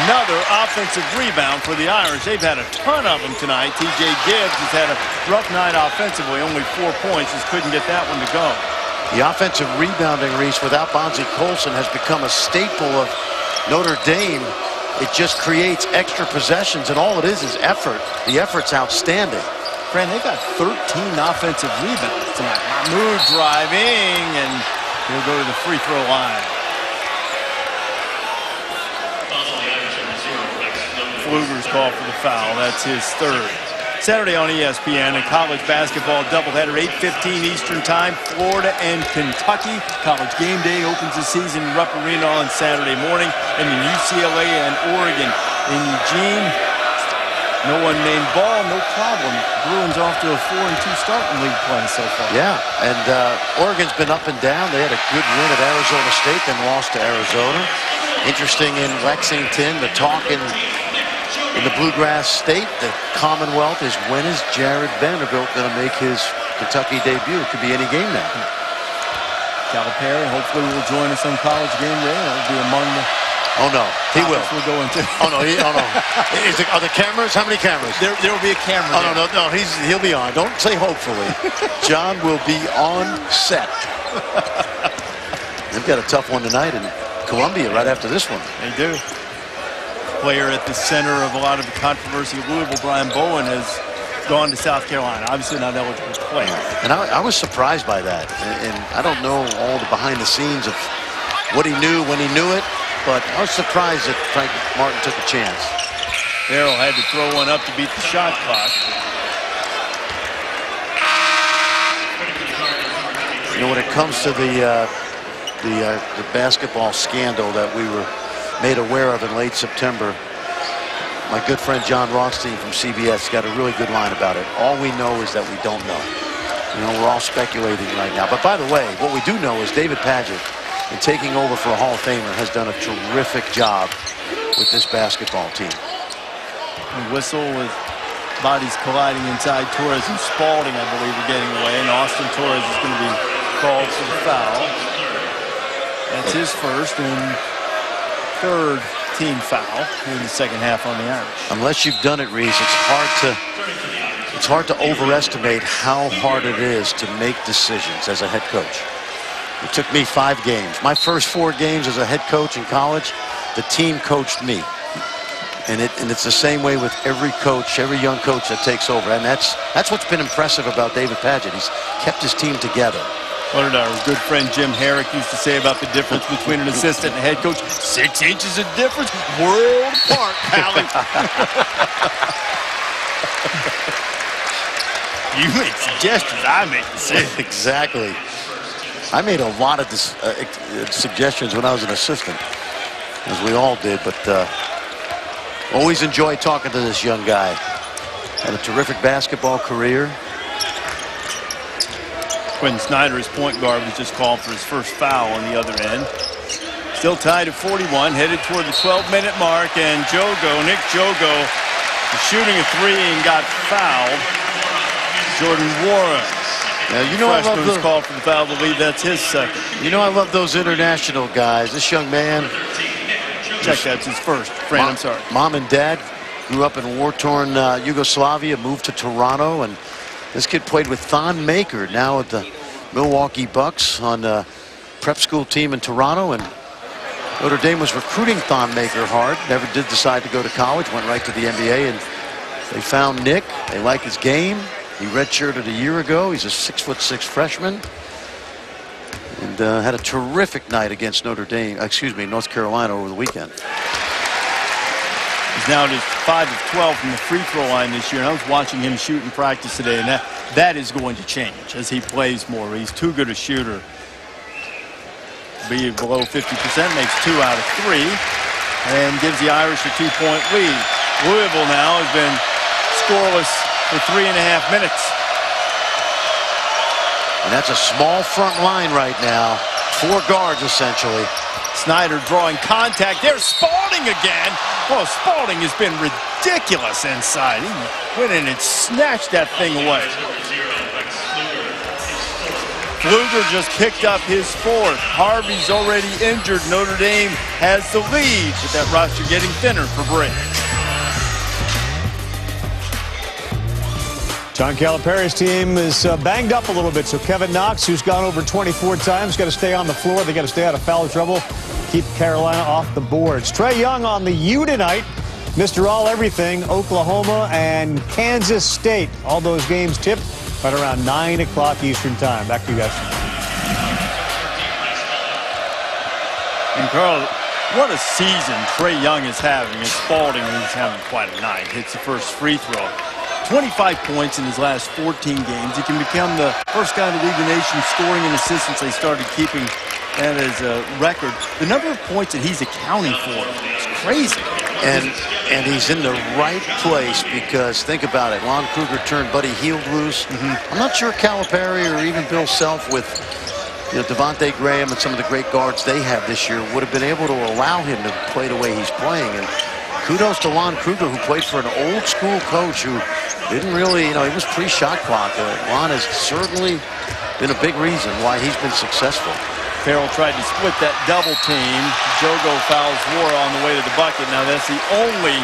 Another offensive rebound for the Irish. They've had a ton of them tonight. T.J. Gibbs has had a rough night offensively, only 4 points. Just couldn't get that one to go. The offensive rebounding, Reese, without Bonzie Colson has become a staple of Notre Dame. It just creates extra possessions, and all it is effort. The effort's outstanding. Fran, they got 13 offensive rebounds tonight. Mahmoud driving, and he'll go to the free throw line. Pfluger's called for the foul. That's his 3rd. Saturday on ESPN, a college basketball doubleheader, 8:15 Eastern Time, Florida and Kentucky. College game day opens the season in Rupp Arena on Saturday morning, and then UCLA and Oregon in Eugene. No one named Ball, no problem. Bruins off to a 4-2 start in league play so far. Yeah, and Oregon's been up and down. They had a good win at Arizona State, then lost to Arizona. Interesting in Lexington, the talk in the Bluegrass State, the Commonwealth, is when is Jared Vanderbilt going to make his Kentucky debut? It could be any game now. Calipari hopefully will join us on College Game Day. That'll be among the... Oh, no, he will. We'll go into. Oh, no, are the cameras? How many cameras? There will be a camera. Oh, no, he'll be on. Don't say hopefully. John will be on set. They've got a tough one tonight in Columbia right after this one. They do. Player at the center of a lot of the controversy of Louisville, Brian Bowen, has gone to South Carolina. Obviously not eligible to play. And I was surprised by that. And I don't know all the behind the scenes of what he knew when he knew it, but I was surprised that Frank Martin took a chance. Farrell had to throw one up to beat the shot clock. You know, when it comes to the basketball scandal that we were made aware of in late September, my good friend John Rothstein from CBS got a really good line about it. All we know is that we don't know. You know, we're all speculating right now. But by the way, what we do know is David Padgett, in taking over for a Hall of Famer, has done a terrific job with this basketball team. A whistle with bodies colliding inside. Torres and Spalding, I believe, are getting away, and Austin Torres is going to be called for the foul. That's his first and 3rd team foul here in the second half on the Irish. Unless you've done it, Reese, it's hard to overestimate how hard it is to make decisions as a head coach. It took me 5 games. My first 4 games as a head coach in college, the team coached me. And it's the same way with every coach, every young coach that takes over. And that's what's been impressive about David Padgett. He's kept his team together. What did our good friend Jim Herrick used to say about the difference between an assistant and a head coach? 6 inches of difference, world apart, Pally. You make suggestions, I make decisions. Exactly. I made a lot of suggestions when I was an assistant, as we all did, but always enjoyed talking to this young guy. Had a terrific basketball career. Quentin Snyder, his point guard, was just called for his first foul on the other end. Still tied at 41, headed toward the 12-minute mark, and Nick Jogo, was shooting a 3 and got fouled. Jordan Warren Now, you know, I love Freshman's called for the foul to lead. That's his second. You know, I love those international guys. This young man. Check, that's his first. Fran, I'm sorry. Mom and dad grew up in war-torn Yugoslavia, moved to Toronto, and this kid played with Thon Maker, now at the Milwaukee Bucks on the prep school team in Toronto. And Notre Dame was recruiting Thon Maker hard. Never did decide to go to college. Went right to the NBA, and they found Nick. They like his game. He redshirted a year ago. He's a 6'6" freshman, and had a terrific night against North Carolina over the weekend. He's now just 5 of 12 from the free throw line this year. And I was watching him shoot in practice today, and that is going to change as he plays more. He's too good a shooter. Be below 50%, makes 2 out of 3, and gives the Irish a 2-point lead. Louisville now has been scoreless for 3.5 minutes. And that's a small front line right now. 4 guards, essentially. Snyder drawing contact. There's Spalding again. Oh, Spalding has been ridiculous inside. He went in and snatched that thing away. Pfluger just picked up his 4th. Harvey's already injured. Notre Dame has the lead, but that roster getting thinner for break. John Calipari's team is banged up a little bit, so Kevin Knox, who's gone over 24 times, got to stay on the floor. They got to stay out of foul trouble, keep Carolina off the boards. Trae Young on the U tonight. Mr. All Everything, Oklahoma and Kansas State. All those games tipped right around 9 o'clock Eastern time. Back to you guys. And Carl, what a season Trae Young is having. And Spalding is having quite a night. Hits the first free throw. 25 points in his last 14 games. He can become the first guy to lead the nation scoring and assists since they started keeping that as a record. The number of points that he's accounting for is crazy. And he's in the right place because think about it. Lon Kruger turned Buddy Hield loose. I'm not sure Calipari or even Bill Self with Devontae Graham and some of the great guards they have this year would have been able to allow him to play the way he's playing. And kudos to Lon Kruger, who played for an old school coach who didn't really, he was pre-shot clock. Lon has certainly been a big reason why he's been successful. Farrell tried to split that double team. Jogo fouls Wara on the way to the bucket. Now that's the only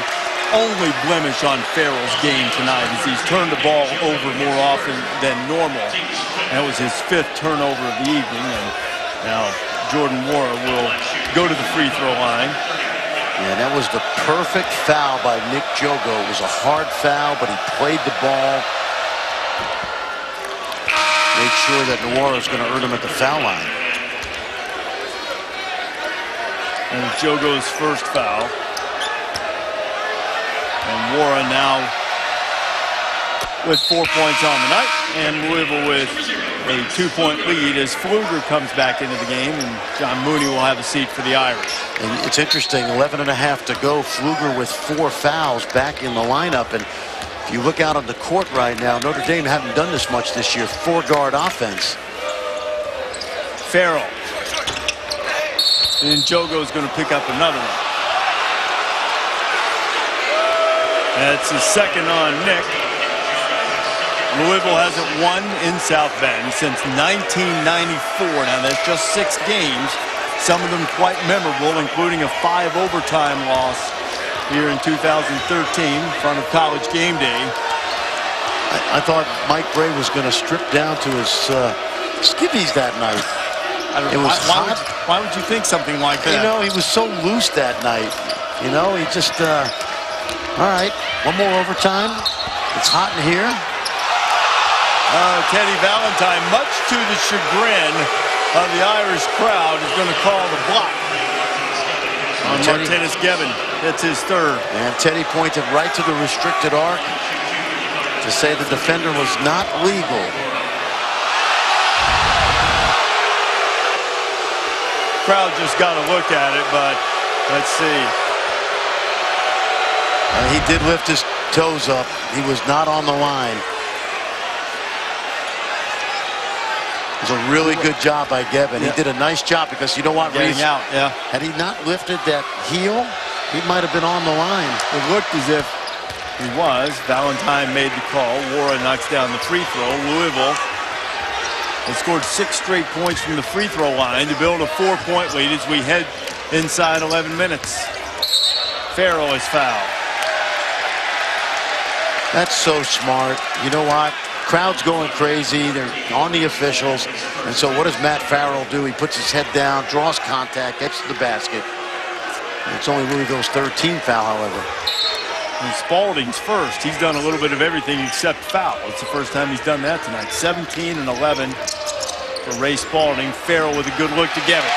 blemish on Farrell's game tonight is he's turned the ball over more often than normal. That was his 5th turnover of the evening. And now Jordan Wara will go to the free throw line. Yeah, that was the perfect foul by Nick Jogo. It was a hard foul, but he played the ball. Made sure that Noir was going to earn him at the foul line. And Jogo's first foul. And Wara now with 4 points on the night. And Louisville with a 2-point lead as Pfluger comes back into the game. And John Mooney will have a seat for the Irish. And it's interesting, 11.5 to go. Pfluger with 4 fouls back in the lineup. And if you look out on the court right now, Notre Dame haven't done this much this year. 4-guard offense. Farrell. And Jogo's going to pick up another one. That's his second on Nick. Louisville hasn't won in South Bend since 1994. Now that's just 6 games. Some of them quite memorable, including a 5 overtime loss here in 2013 in front of College Game Day. I thought Mike Bray was going to strip down to his skivvies that night. It was hot. Why would you think something like that? He was so loose that night. He just, all right, one more overtime. It's hot in here. Teddy Valentine, much to the chagrin of the Irish crowd, is going to call the block on Martinez Gevin. That's his 3rd. And Teddy pointed right to the restricted arc to say the defender was not legal. Crowd just got to look at it, but let's see. He did lift his toes up. He was not on the line. It was a really good job by Gevin. Yeah. He did a nice job because you know what, Getting Reese? out, yeah. Had he not lifted that heel, he might have been on the line. It looked as if he was. Valentine made the call. Wara knocks down the free throw. Louisville They scored 6 straight points from the free throw line to build a 4-point lead as we head inside 11 minutes. Farrell is fouled. That's so smart. You know what? Crowd's going crazy. They're on the officials. And so what does Matt Farrell do? He puts his head down, draws contact, gets to the basket. It's only Louisville's 13th foul, however. And Spalding's first. He's done a little bit of everything except foul. It's the first time he's done that tonight. 17 and 11 for Ray Spalding. Farrell with a good look to Gevin.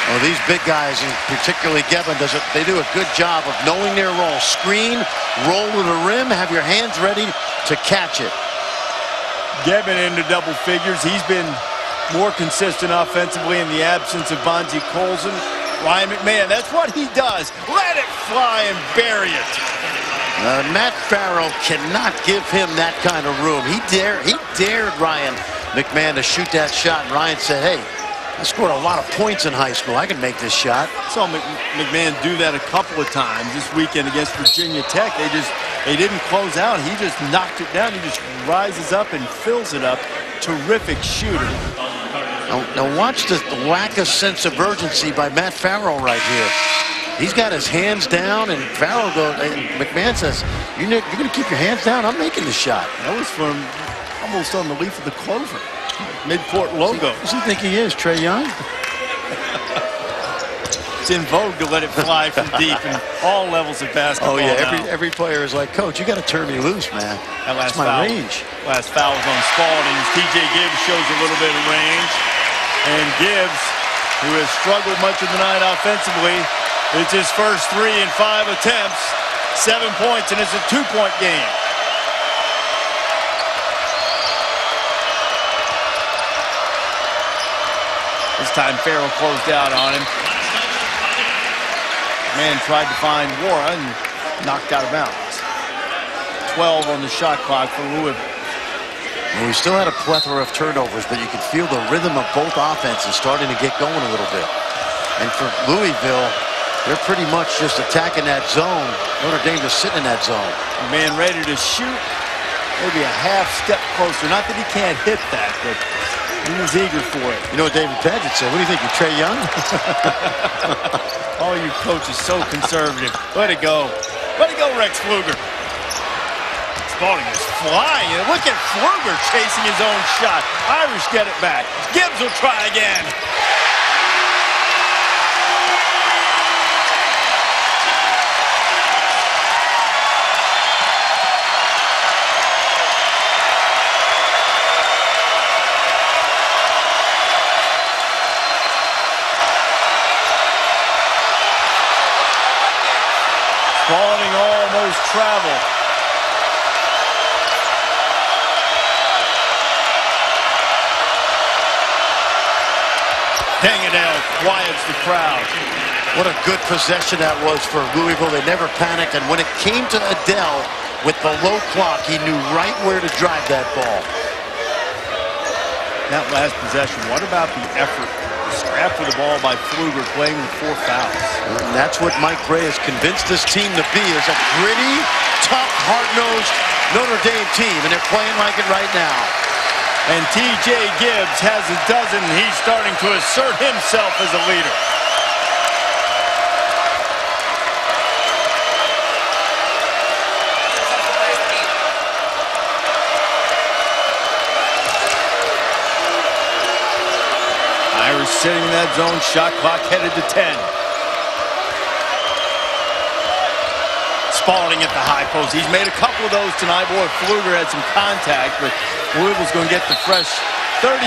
Well, these big guys, and particularly Gevin, they do a good job of knowing their role. Screen, roll to the rim, have your hands ready to catch it. Gevin into double figures. He's been more consistent offensively in the absence of Bonzi Colson. Ryan McMahon, that's what he does. Let it fly and bury it. Matt Farrell cannot give him that kind of room. He dared Ryan McMahon to shoot that shot, and Ryan said, hey, I scored a lot of points in high school. I can make this shot. Saw McMahon do that a couple of times this weekend against Virginia Tech. They didn't close out. He just knocked it down. He just rises up and fills it up. Terrific shooter. Now watch the lack of sense of urgency by Matt Farrell right here. He's got his hands down, and Farrell goes, and McMahon says, you're going to keep your hands down? I'm making the shot. That was from almost on the leaf of the clover. Midcourt logo. Does he think he is, Trae Young? It's in vogue to let it fly from deep in all levels of basketball. Oh, yeah, now. every player is like, Coach, you got to turn me loose, man. That's my range. Last foul was on Spalding. TJ Gibbs shows a little bit of range. And Gibbs, who has struggled much of the night offensively, it's his first 3 in 5 attempts. 7 points, and it's a 2-point game. This time Farrell closed out on him. Man tried to find Wara and knocked out of bounds. 12 on the shot clock for Louisville. Well, we still had a plethora of turnovers, but you could feel the rhythm of both offenses starting to get going a little bit. And for Louisville, they're pretty much just attacking that zone. Notre Dame just sitting in that zone. Man ready to shoot. Maybe a half step closer. Not that he can't hit that, but he was eager for it. You know what David Paget said? What do you think, you Trae Young? All you coaches so conservative. Let it go. Let it go, Rex Pfluger. Spalding is flying. Look at Pfluger chasing his own shot. Irish get it back. Gibbs will try again. Spalding almost traveled. Dangadell quiets the crowd. What a good possession that was for Louisville. They never panicked, and when it came to Adele with the low clock, he knew right where to drive that ball. That last possession, what about the effort? The scrap for the ball by Pfluger playing with 4 fouls. And that's what Mike Gray has convinced this team to be, is a gritty, tough, hard-nosed Notre Dame team, and they're playing like it right now. And TJ Gibbs has a dozen. He's starting to assert himself as a leader. Irish sitting in that zone, shot clock headed to 10. Spalding at the high post. He's made a couple of those tonight. Boy, Pfluger had some contact, but Louisville's going to get the fresh 35,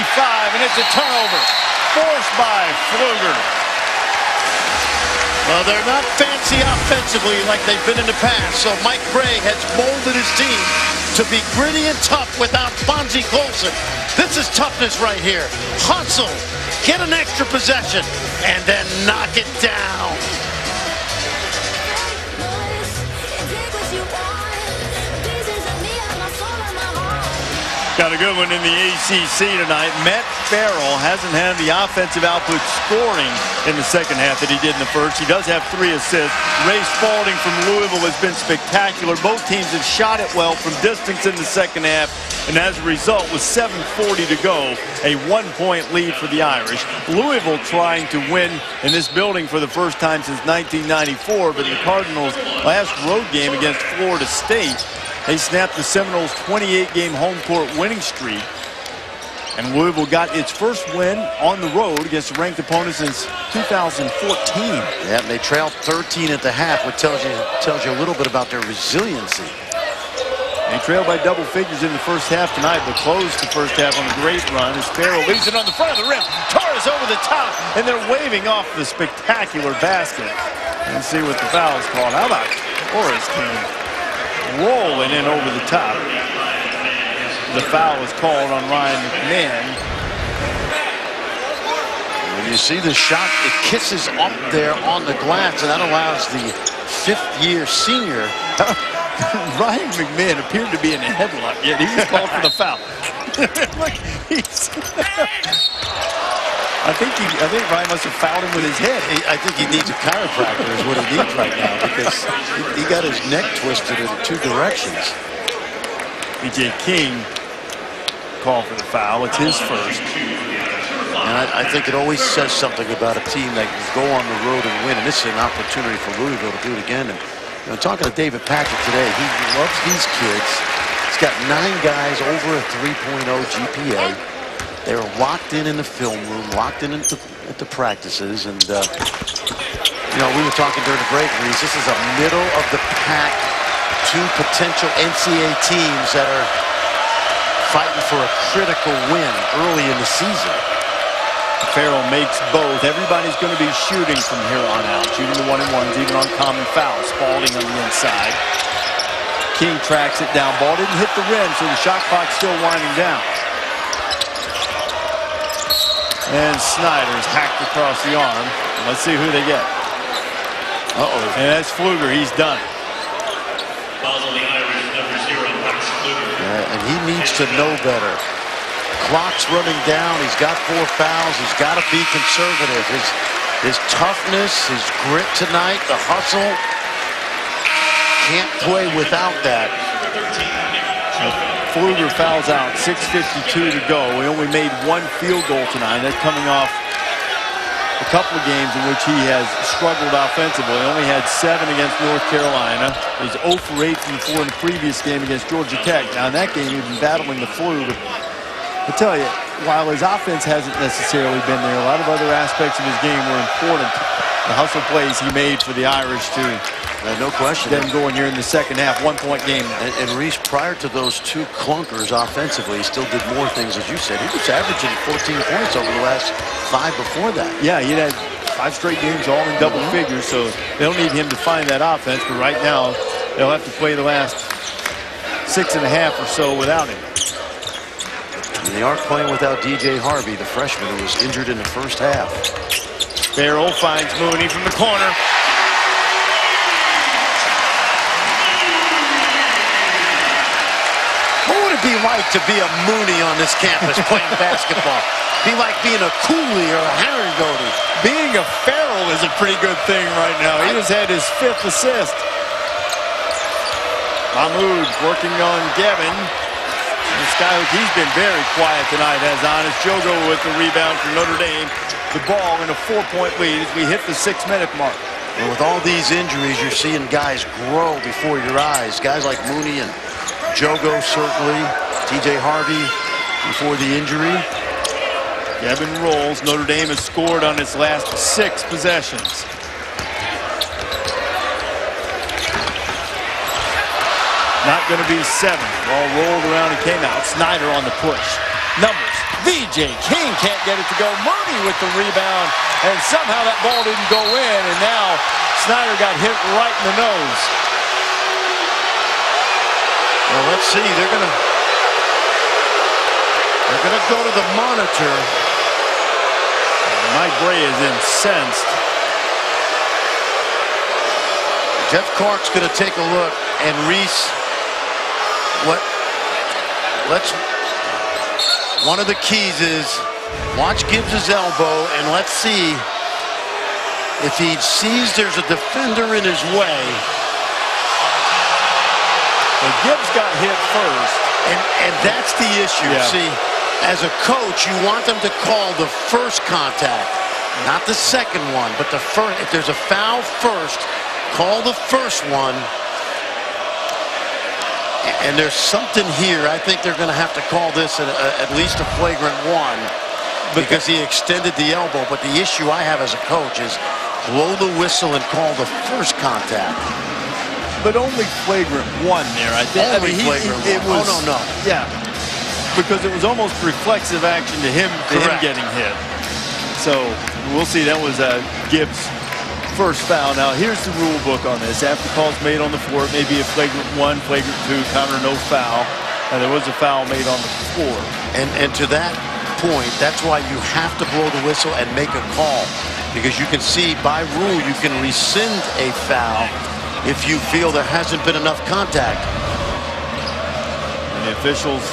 and it's a turnover. Forced by Pfluger. Well, they're not fancy offensively like they've been in the past, so Mike Gray has molded his team to be gritty and tough without Bonzi Colson. This is toughness right here. Hustle, get an extra possession, and then knock it down. Got a good one in the ACC tonight. Matt Farrell hasn't had the offensive output scoring in the second half that he did in the first. He does have 3 assists. Ray Spalding from Louisville has been spectacular. Both teams have shot it well from distance in the second half. And as a result, with 7:40 to go, a 1-point lead for the Irish. Louisville trying to win in this building for the first time since 1994. But the Cardinals' last road game against Florida State, they snapped the Seminoles' 28-game home court winning streak. And Louisville got its first win on the road against a ranked opponent since 2014. Yeah, and they trailed 13 at the half, which tells you a little bit about their resiliency. They trailed by double figures in the first half tonight, but closed the first half on a great run as Farrell leaves it on the front of the rim. Torres over the top, and they're waving off the spectacular basket. And see what the foul is called. How about Torres came rolling in over the top. The foul was called on Ryan McMahon. When you see the shot, it kisses up there on the glass, and that allows the 5th-year senior. Ryan McMahon appeared to be in a headlock, yet he was called for the foul. Look, I think Ryan must have fouled him with his head. I think he needs a chiropractor is what he needs right now, because he got his neck twisted in 2 directions. B.J. King called for the foul. It's his first. And I think it always says something about a team that can go on the road and win. And this is an opportunity for Louisville to do it again. And talking to David Patrick today, he loves these kids. He's got 9 guys over a 3.0 GPA. They're locked in the film room, locked in at the practices. And, we were talking during the break, Reese, this is a middle-of-the-pack 2 potential NCAA teams that are fighting for a critical win early in the season. Farrell makes both. Everybody's going to be shooting from here on out. Shooting the 1-and-1s, even on common fouls. Spalding on the inside. King tracks it down. Ball didn't hit the rim, so the shot clock's still winding down. And Snyder's hacked across the arm. Let's see who they get. Uh-oh. And that's Pfluger. He's done. And he needs to know better. Clock's running down. He's got 4 fouls. He's got to be conservative. His toughness, his grit tonight, the hustle. Can't play without that. Pfluger fouls out. 6:52 to go. We only made 1 field goal tonight. That's coming off a couple of games in which he has struggled offensively. He only had 7 against North Carolina. He was 0 for 8 from the floor in the previous game against Georgia Tech. Now in that game, he's been battling the flu. But I tell you, while his offense hasn't necessarily been there, a lot of other aspects of his game were important. The hustle plays he made for the Irish too. No question. Then going here in the second half, 1-point game now. And Reese, prior to those 2 clunkers offensively, he still did more things, as you said. He was averaging 14 points over the last 5 before that. Yeah, he had 5 straight games all in double figures, so they'll need him to find that offense. But right now, they'll have to play the last 6.5 or so without him. And they aren't playing without DJ Harvey, the freshman who was injured in the first half. Farrell finds Mooney from the corner. What would it be like to be a Mooney on this campus playing basketball? Be like being a Cooley or a Harringody. Being a Farrell is a pretty good thing right now. He just had his 5th assist. Mahmoud working on Gavin. He's been very quiet tonight, as honest. Jogo with the rebound for Notre Dame. The ball in a 4-point lead as we hit the 6-minute mark. And with all these injuries, you're seeing guys grow before your eyes. Guys like Mooney and Jogo, certainly. TJ Harvey before the injury. Gavin rolls. Notre Dame has scored on its last 6 possessions. Not going to be 7. Ball rolled around and came out. Snyder on the push. Numbers. V.J. King can't get it to go. Mooney with the rebound. And somehow that ball didn't go in. And now Snyder got hit right in the nose. Well, let's see. They're gonna go to the monitor. Mike Bray is incensed. Jeff Clark's going to take a look, and Reese, one of the keys is watch Gibbs' elbow, and let's see if he sees there's a defender in his way. Well, Gibbs got hit first. And that's the issue. Yeah. See, as a coach, you want them to call the first contact, not the second one, but the first. If there's a foul first, call the first one. And there's something here. I think they're going to have to call this at least a flagrant one because he extended the elbow. But the issue I have as a coach is blow the whistle and call the first contact. But only flagrant one there, I think. Only flagrant it one. was, Oh, no. Yeah, because it was almost reflexive action to him getting hit. So we'll see. That was Gibbs' first foul. Now here's the rule book on this. After calls made on the floor, it may be a flagrant one, flagrant two, counter no foul. And there was a foul made on the floor. And to that point, that's why you have to blow the whistle and make a call, because you can see by rule you can rescind a foul if you feel there hasn't been enough contact. And the officials.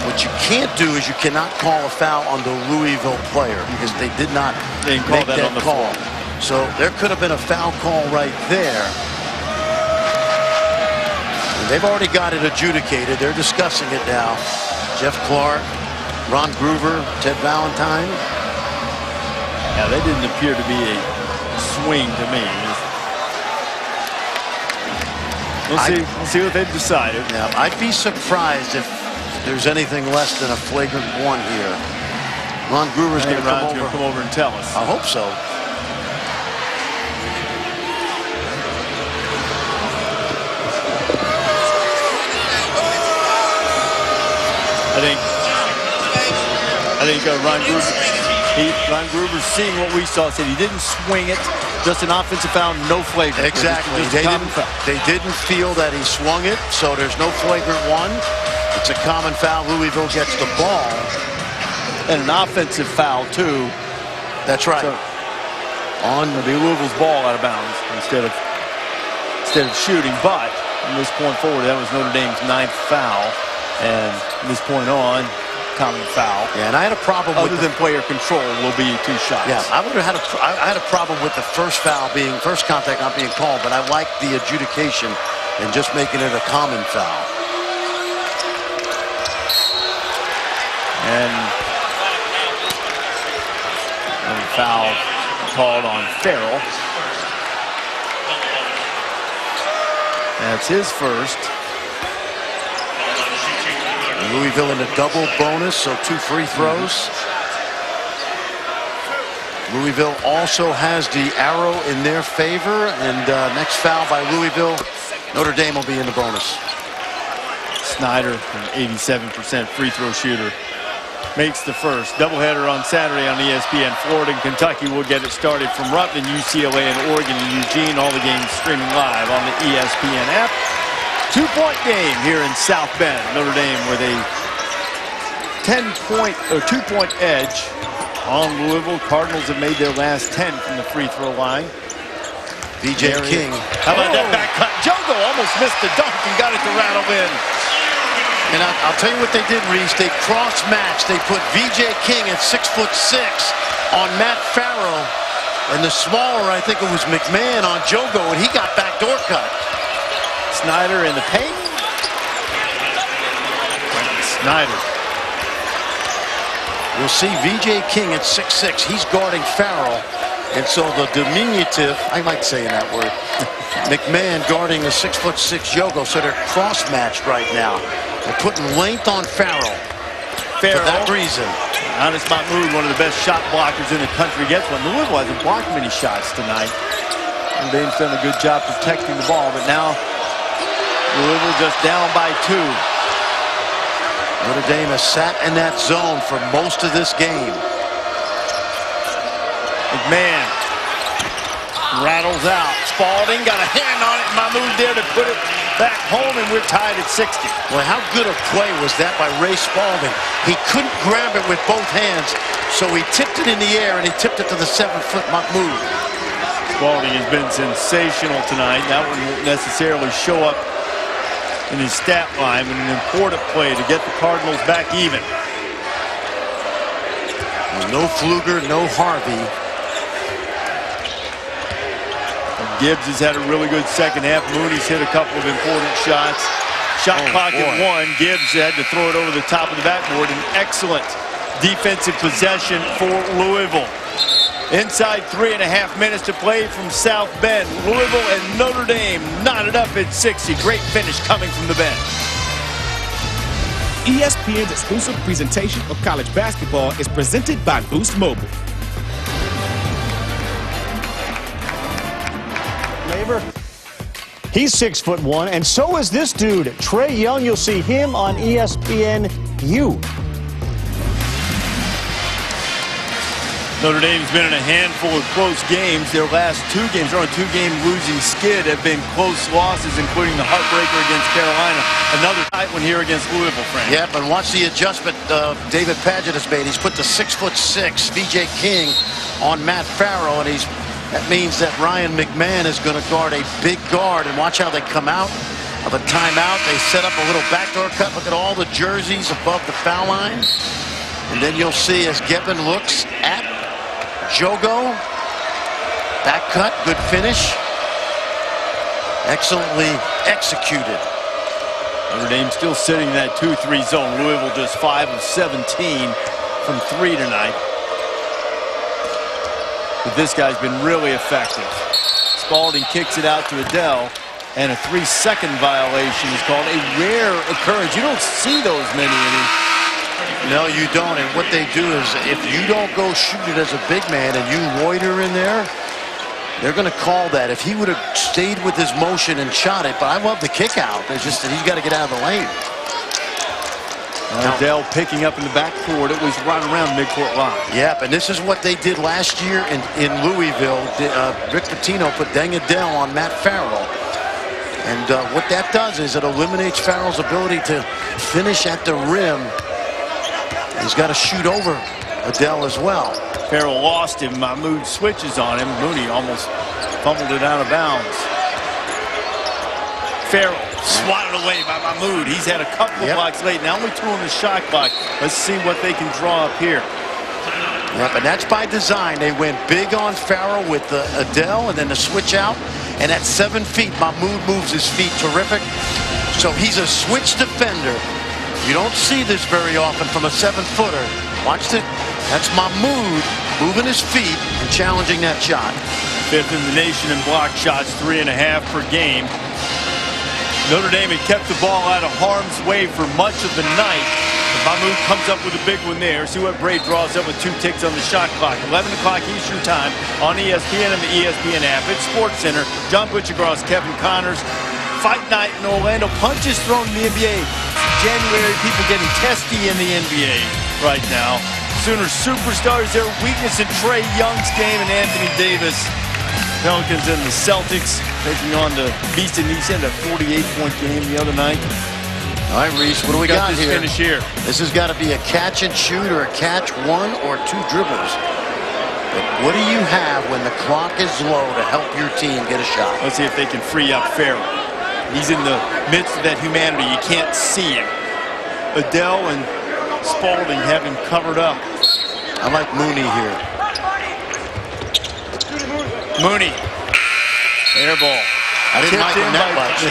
What you can't do is you cannot call a foul on the Louisville player because they did not make that on the call. floor. So there could have been a foul call right there. And they've already got it adjudicated. They're discussing it now. Jeff Clark, Ron Groover, Ted Valentine. Yeah, that didn't appear to be a swing to me. We'll see what they've decided. Yeah, I'd be surprised if there's anything less than a flagrant one here. Ron Groover's going to come over and tell us. I hope so. I think Ron Groover's seeing what we saw. Said he didn't swing it. Just an offensive foul, no flagrant. Exactly. They didn't feel that he swung it, so there's no flagrant one. It's a common foul. Louisville gets the ball. And an offensive foul, too. That's right. So, on the Louisville's ball out of bounds instead of shooting. But from this point forward, that was Notre Dame's 9th foul. And from this point on, common foul. Yeah, and I had a problem other than player control will be 2 shots. Yeah, I had a problem with the first contact not being called, but I like the adjudication and just making it a common foul. And a foul called on Farrell. That's his first. Louisville in a double bonus, so 2 free throws. Louisville also has the arrow in their favor, and next foul by Louisville, Notre Dame will be in the bonus. Snyder, an 87% free throw shooter, makes the first. Doubleheader on Saturday on ESPN. Florida and Kentucky will get it started from Rutland, UCLA, and Oregon and Eugene. All the games streaming live on the ESPN app. 2-point game here in South Bend. Notre Dame with a 2-point edge on Louisville. Cardinals have made their last 10 from the free throw line. VJ King. How about that back cut? Jogo almost missed the dunk and got it to rattle in. And I'll tell you what they did, Reese. They cross-matched. They put VJ King at 6'6" on Matt Farrell. And the smaller, I think it was McMahon on Jogo, and he got backdoor cut. Snyder in the paint. Snyder. We'll see VJ King at 6'6". He's guarding Farrell. And so the diminutive, I might say that word, McMahon guarding a 6'6" Jogo. So they're cross-matched right now. They're putting length on Farrell. For that reason. Anis Mahmoud, one of the best shot blockers in the country, gets one. Louisville hasn't blocked many shots tonight. And Dame's done a good job protecting the ball. But now Louisville just down by 2. Notre Dame has sat in that zone for most of this game. McMahon rattles out. Spalding got a hand on it. Mahmoud there to put it back home, and we're tied at 60. Well, how good a play was that by Ray Spalding? He couldn't grab it with both hands, so he tipped it in the air, and he tipped it to the 7-foot Mahmoud. Spalding has been sensational tonight. That one won't necessarily show up in his stat line, but an important play to get the Cardinals back even. No Pfluger, no Harvey. Gibbs has had a really good second half. Mooney's hit a couple of important shots. Shot clock at 1. Gibbs had to throw it over the top of the backboard. An excellent defensive possession for Louisville. Inside 3.5 minutes to play from South Bend. Louisville and Notre Dame knotted up at 60. Great finish coming from the bench. ESPN's exclusive presentation of college basketball is presented by Boost Mobile. He's 6'1", and so is this dude, Trae Young. You'll see him on ESPNU. Notre Dame's been in a handful of close games. Their last 2 games, they're on a 2-game losing skid, have been close losses, including the heartbreaker against Carolina. Another tight one here against Louisville, Frank. Yep, and watch the adjustment David Padgett has made. He's put the 6'6" VJ King on Matt Farrell, and that means that Ryan McMahon is going to guard a big guard. And watch how they come out of a timeout. They set up a little backdoor cut. Look at all the jerseys above the foul line. And then you'll see as Gebbin looks at Jogo. Back cut, good finish. Excellently executed. Notre Dame still sitting in that 2-3 zone. Louisville just 5 of 17 from 3 tonight. But this guy's been really effective. Spalding kicks it out to Adele, and a 3-second violation is called. A rare occurrence. You don't see those many any. No, you don't. And what they do is if you don't go shoot it as a big man and you loiter in there, they're going to call that. If he would have stayed with his motion and shot it, but I love the kick out. It's just that he's got to get out of the lane. Adele picking up in the backcourt. It was right around midcourt line. Yep, and this is what they did last year in Louisville. Rick Pitino put Deng Adele on Matt Farrell. And what that does is it eliminates Farrell's ability to finish at the rim. He's got to shoot over Adele as well. Farrell lost him. Mahmoud switches on him. Mooney almost fumbled it out of bounds. Farrell swatted away by Mahmoud. He's had a couple of blocks late. Now only 2 on the shot clock. Let's see what they can draw up here. Yep, and that's by design. They went big on Farrell with the Adele and then the switch out. And at 7 feet, Mahmoud moves his feet terrific. So he's a switch defender. You don't see this very often from a 7-footer. Watch it. That's Mahmoud moving his feet and challenging that shot. 5th in the nation in block shots, 3.5 per game. Notre Dame had kept the ball out of harm's way for much of the night. Mahmoud comes up with a big one there. See what Bray draws up with 2 ticks on the shot clock. 11 o'clock Eastern time on ESPN and the ESPN app. It's Sports Center. John Butchergross, Kevin Connors. Fight night in Orlando. Punches thrown in the NBA. January, people getting testy in the NBA right now. Sooner superstars, their weakness in Trae Young's game and Anthony Davis. Pelicans and the Celtics taking on the Beast in East End, a 48-point game the other night. All right, Reese, what do we got this here? Finish here. This has got to be a catch and shoot or a catch 1 or 2 dribbles. But what do you have when the clock is low to help your team get a shot? Let's see if they can free up Farrell. He's in the midst of that humanity. You can't see him. Adele and Spalding have him covered up. I like Mooney here. Mooney. Air ball. I didn't like him that much.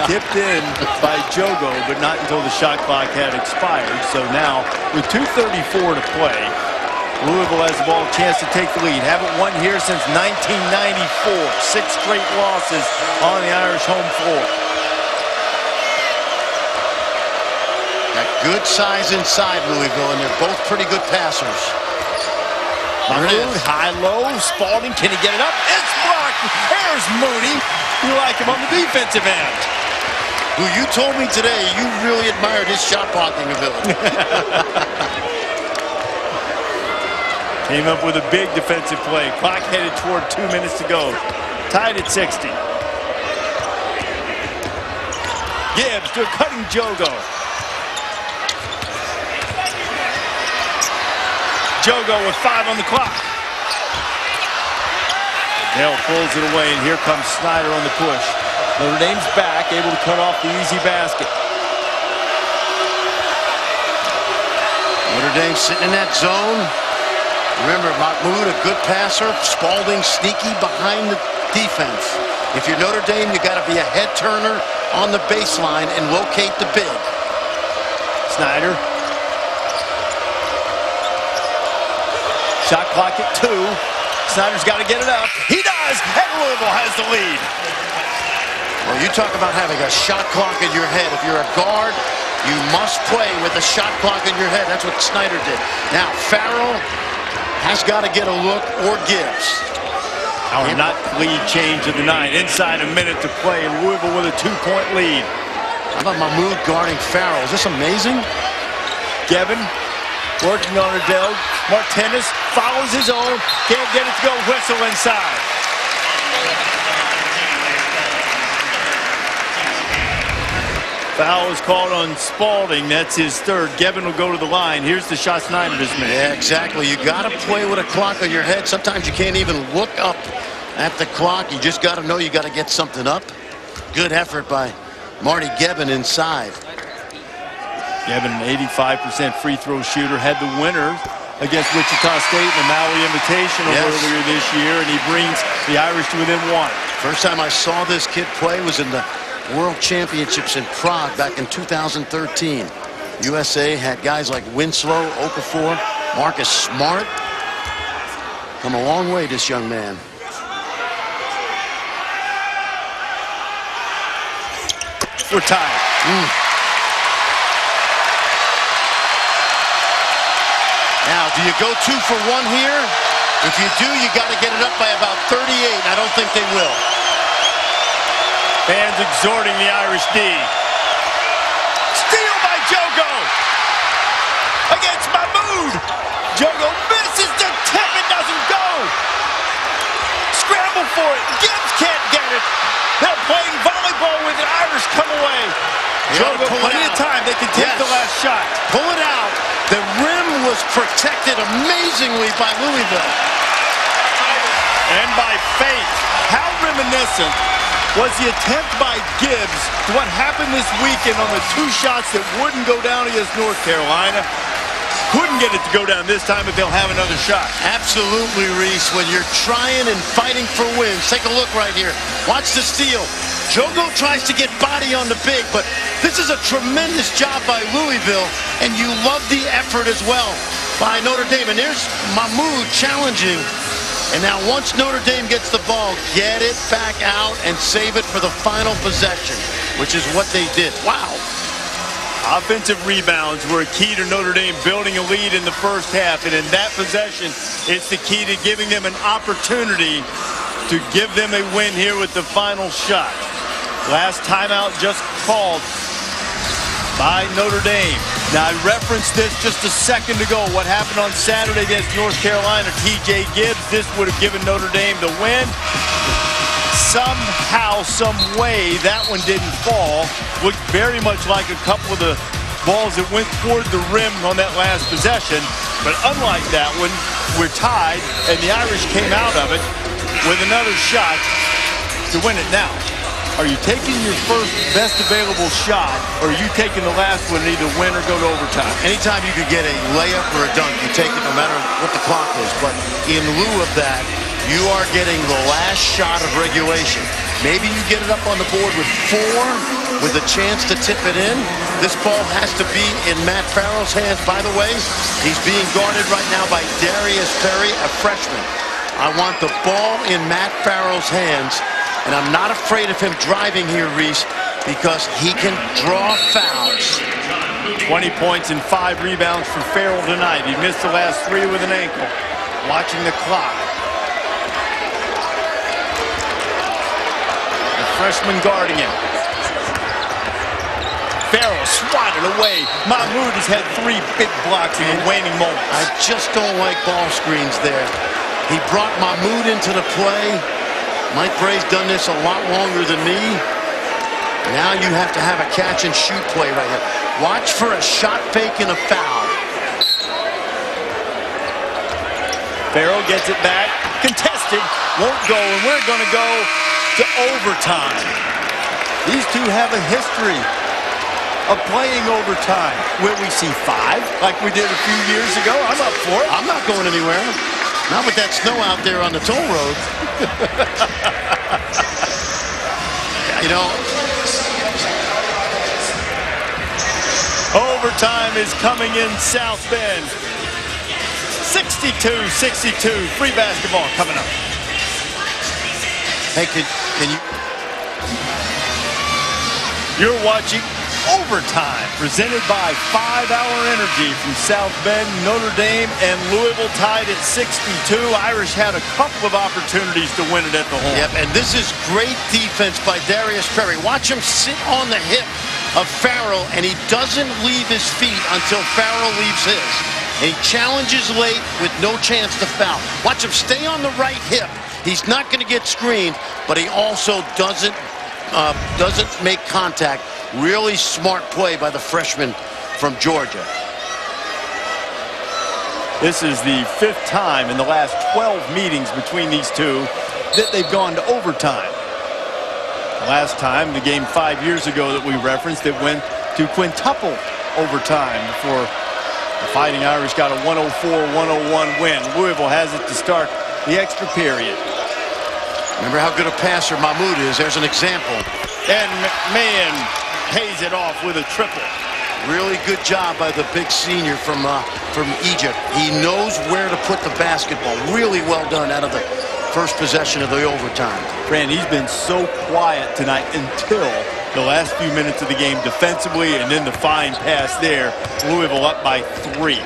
Tipped in by Jogo, but not until the shot clock had expired. So now, with 2:34 to play, Louisville has the ball, a chance to take the lead. Haven't won here since 1994. 6 straight losses on the Irish home floor. Got good size inside Louisville, and they're both pretty good passers. Mahmoud, high-low, Spalding, can he get it up? It's blocked. There's Mooney. You like him on the defensive end. Who you told me today you really admired his shot blocking ability. Came up with a big defensive play. Clock headed toward 2 minutes to go. Tied at 60. Gibbs to a cutting Jogo. Jogo with 5 on the clock. Dale pulls it away, and here comes Snyder on the push. Notre Dame's back, able to cut off the easy basket. Notre Dame sitting in that zone. Remember, Mahmoud, a good passer. Spalding sneaky behind the defense. If you're Notre Dame, you got to be a head turner on the baseline and locate the big. Snyder. Shot clock at 2. Snyder's got to get it up. He does, and Louisville has the lead. Well, you talk about having a shot clock in your head. If you're a guard, you must play with a shot clock in your head. That's what Snyder did. Now, Farrell has got to get a look, or Gibbs. Our not lead change of the night. Inside a minute to play, and Louisville with a 2-point lead. How about Mahmoud guarding Farrell? Is this amazing? Gevin working on Adele. Martinez follows his own. Can't get it to go. Whistle inside. Foul is called on Spalding. That's his third. Gevin will go to the line. Here's the shot Snyder just made. Yeah, exactly. You got to play with a clock on your head. Sometimes you can't even look up at the clock. You just got to know you got to get something up. Good effort by Marty Gevin inside. Gevin, an 85% free throw shooter, had the winner against Wichita State in the Maui Invitational earlier this year, and he brings the Irish to within 1. First time I saw this kid play was in the World Championships in Prague back in 2013. USA had guys like Winslow, Okafor, Marcus Smart. Come a long way, this young man. We're tied. Now, do you go 2 for 1 here? If you do, you got to get it up by about 38. I don't think they will. Fans exhorting the Irish D. Steal by Jogo. Against Mahmoud. Jogo misses the tip. It doesn't go. Scramble for it. Gibbs can't get it. They're playing volleyball with it. Irish come away. Jogo, plenty of time. They can take the last shot. Pull it out. The rim was protected amazingly by Louisville. And by fate. How reminiscent was the attempt by Gibbs to what happened this weekend on the 2 shots that wouldn't go down against North Carolina. Couldn't get it to go down this time, but they'll have another shot. Absolutely, Reese. When you're trying and fighting for wins, take a look right here. Watch the steal. Jogo tries to get body on the big, but this is a tremendous job by Louisville, and you love the effort as well by Notre Dame. And there's Mahmoud challenging. And now once Notre Dame gets the ball, get it back out and save it for the final possession, which is what they did. Wow. Offensive rebounds were a key to Notre Dame building a lead in the first half. And in that possession, it's the key to giving them an opportunity to give them a win here with the final shot. Last timeout just called by Notre Dame. Now, I referenced this just a second ago. What happened on Saturday against North Carolina, T.J. Gibbs, this would have given Notre Dame the win. Somehow, some way, that one didn't fall. Looked very much like a couple of the balls that went toward the rim on that last possession. But unlike that one, we're tied, and the Irish came out of it with another shot to win it now. Are you taking your first best available shot, or are you taking the last one to either win or go to overtime? Anytime you could get a layup or a dunk, you take it no matter what the clock is. But in lieu of that, you are getting the last shot of regulation. Maybe you get it up on the board with 4 with a chance to tip it in. This ball has to be in Matt Farrell's hands. By the way, he's being guarded right now by Darius Perry, a freshman. I want the ball in Matt Farrell's hands. And I'm not afraid of him driving here, Reese, because he can draw fouls. 20 points and 5 rebounds for Farrell tonight. He missed the last 3 with an ankle. Watching the clock. The freshman guarding him. Farrell swatted away. Mahmoud has had 3 big blocks in the waning moments. I just don't like ball screens there. He brought Mahmoud into the play. Mike Bray's done this a lot longer than me. Now you have to have a catch-and-shoot play right here. Watch for a shot fake and a foul. Farrell gets it back. Contested. Won't go, and we're going to go to overtime. These two have a history of playing overtime. Will we see 5 like we did a few years ago? I'm up for it. I'm not going anywhere. Not with that snow out there on the toll road. You know, overtime is coming in South Bend. 62-62. Free basketball coming up. hey, can you? You're watching Overtime, presented by 5-Hour Energy from South Bend. Notre Dame and Louisville tied at 62. Irish had a couple of opportunities to win it at the Horn. Yep, and this is great defense by Darius Perry. Watch him sit on the hip of Farrell, and he doesn't leave his feet until Farrell leaves his. And he challenges late with no chance to foul. Watch him stay on the right hip. He's not going to get screened, but he also doesn't make contact. Really smart play by the freshman from Georgia. This is the 5th time in the last 12 meetings between these two that they've gone to overtime. Last time, the game 5 years ago that we referenced, it went to quintuple overtime before the Fighting Irish got a 104-101 win. Louisville has it to start the extra period. Remember how good a passer Mahmoud is. There's an example. And McMahon pays it off with a triple. Really good job by the big senior from Egypt. He knows where to put the basketball. Really well done out of the first possession of the overtime. Fran, he's been so quiet tonight until the last few minutes of the game defensively, and then the fine pass there. Louisville up by 3.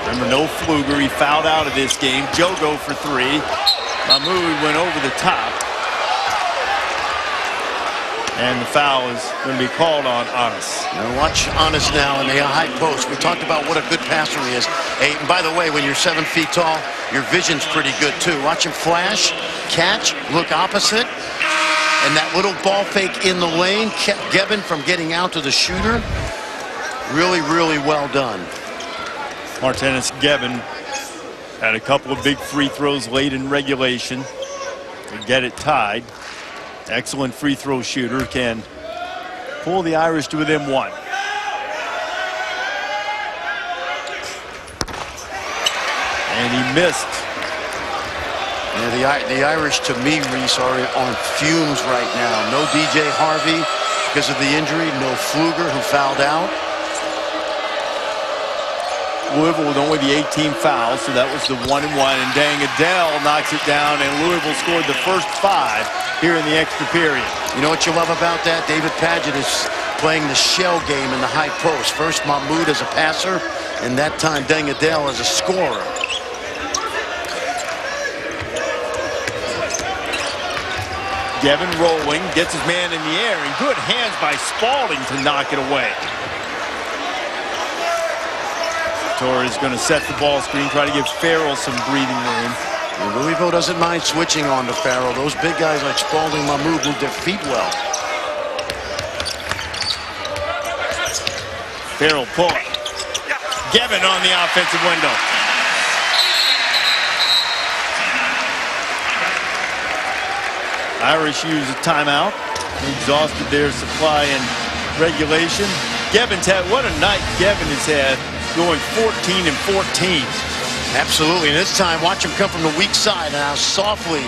Remember, no Pfluger. He fouled out of this game. Jogo for 3. Mahmoud went over the top. And the foul is going to be called on Anas. Now watch Anas now in the high post. We talked about what a good passer he is. Hey, and by the way, when you're 7 feet tall, your vision's pretty good too. Watch him flash, catch, look opposite. And that little ball fake in the lane kept Gevin from getting out to the shooter. Really, really well done. Martinez Gevin had a couple of big free throws late in regulation to get it tied. Excellent free throw shooter, can pull the Irish to within 1. And he missed. Yeah, the Irish, to me, Reese, are on fumes right now. No DJ Harvey because of the injury. No Pfluger, who fouled out. Louisville with only the 18 fouls, so that was the 1-1. And Dang Adele knocks it down, and Louisville scored the first 5 here in the extra period. You know what you love about that? David Padgett is playing the shell game in the high post. First Mahmoud as a passer, and that time Dang Adele as a scorer. Gevin rolling, gets his man in the air, and good hands by Spalding to knock it away. Torres is going to set the ball screen, try to give Farrell some breathing room. And Louisville doesn't mind switching on to Farrell. Those big guys like Spalding, Mahmoud move their feet well. Farrell pulling. Gevin on the offensive window. Irish use a timeout. Exhausted their supply in regulation. Gevin's had, what a night Gevin has had, going 14 and 14. Absolutely, and this time watch him come from the weak side and how softly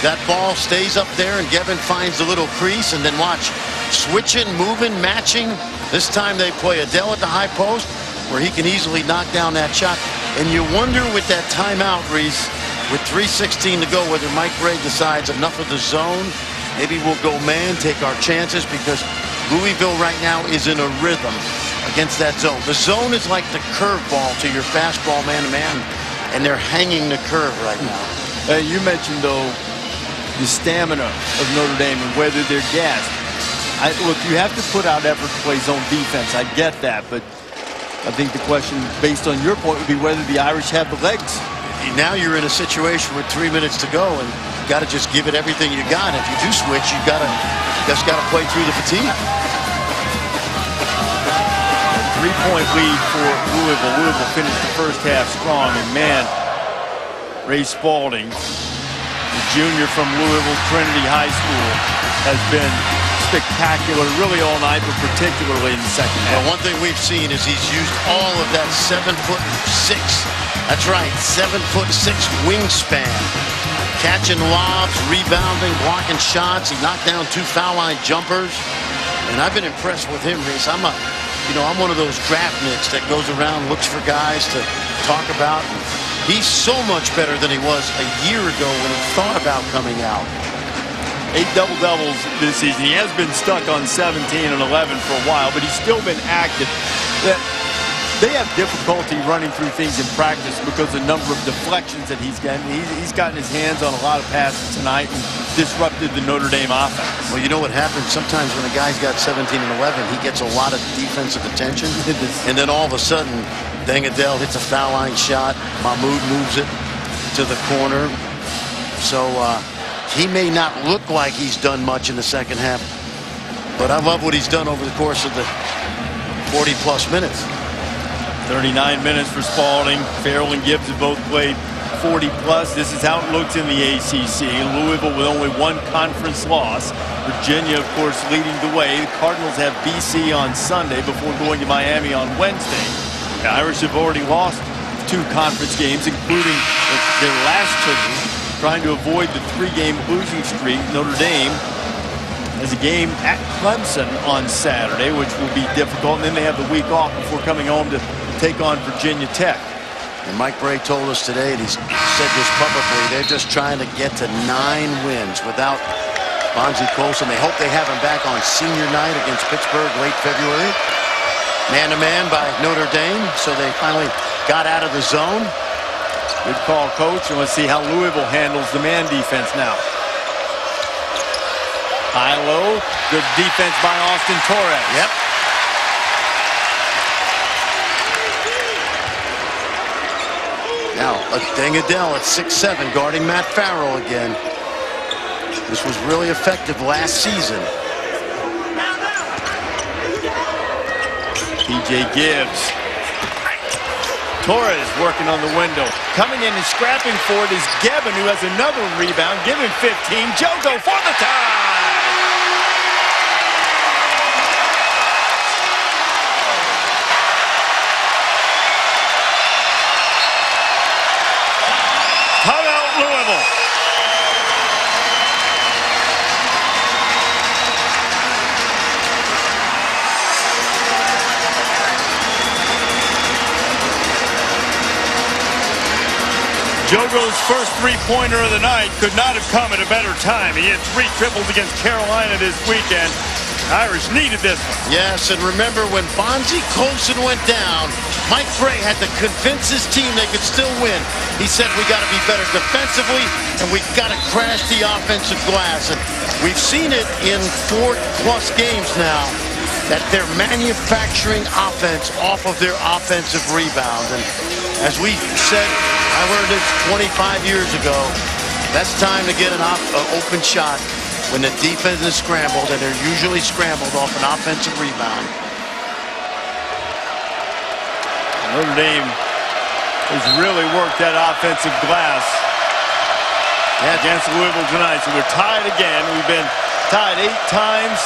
that ball stays up there, and Gevin finds the little crease, and then watch, switching, moving, matching. This time they play Adele at the high post where he can easily knock down that shot. And you wonder with that timeout, Reese, with 3:16 to go, whether Mike Ray decides enough of the zone, maybe we'll go man, take our chances, because Louisville right now is in a rhythm against that zone. The zone is like the curveball to your fastball man-to-man, and they're hanging the curve right now. You mentioned, though, the stamina of Notre Dame and whether they're gassed. Look, you have to put out effort to play zone defense. I get that, but I think the question, based on your point, would be whether the Irish have the legs. Now you're in a situation with 3 minutes to go, and you got to just give it everything you got. If you do switch, you just got to play through the fatigue. 3-point lead for Louisville. Louisville finished the first half strong, and man, Ray Spalding, the junior from Louisville Trinity High School, has been spectacular really all night, but particularly in the second half. Well, one thing we've seen is he's used all of that 7'6". That's right, 7'6" wingspan. Catching lobs, rebounding, blocking shots. He knocked down 2 foul line jumpers. And I've been impressed with him, Reese. I'm one of those draft nicks that goes around, looks for guys to talk about. He's so much better than he was a year ago when he thought about coming out. 8 double-doubles this season. He has been stuck on 17 and 11 for a while, but he's still been active. They have difficulty running through things in practice because of the number of deflections that he's getting. He's gotten his hands on a lot of passes tonight and disrupted the Notre Dame offense. Well, you know what happens? Sometimes when a guy's got 17 and 11, he gets a lot of defensive attention. And then all of a sudden, Dangadell hits a foul line shot. Mahmoud moves it to the corner. So he may not look like he's done much in the second half, but I love what he's done over the course of the 40-plus minutes. 39 minutes for Spalding. Farrell and Gibbs have both played 40-plus. This is how it looks in the ACC. Louisville with only 1 conference loss. Virginia, of course, leading the way. The Cardinals have BC on Sunday before going to Miami on Wednesday. The Irish have already lost 2 conference games, including their last 2, trying to avoid the 3-game losing streak. Notre Dame has a game at Clemson on Saturday, which will be difficult. And then they have the week off before coming home to take on Virginia Tech. And Mike Bray told us today, and he's said this publicly, they're just trying to get to 9 wins without Bonzie Colson. They hope they have him back on senior night against Pittsburgh late February. Man-to-man by Notre Dame, so they finally got out of the zone. Good call, Coach, and let's see how Louisville handles the man defense now. High-low, good defense by Austin Torres. Yep. Now, Dangadell at 6'7", guarding Matt Farrell again. This was really effective last season. P.J. Gibbs. Torres working on the window. Coming in and scrapping for it is Gevin, who has another rebound. Give him 15. Jogo for the tie. Timeout, Louisville. Jogo's first 3-pointer of the night could not have come at a better time. He had 3 triples against Carolina this weekend. Irish needed this one. Yes, and remember when Bonzie Colson went down, Mike Bray had to convince his team they could still win. He said we got to be better defensively and we got to crash the offensive glass. And we've seen it in 4+ games now that they're manufacturing offense off of their offensive rebound. And as we said, I learned this 25 years ago, that's time to get an open shot when the defense is scrambled, and they're usually scrambled off an offensive rebound. Notre Dame has really worked that offensive glass against Louisville tonight. So we're tied again. We've been tied 8 times.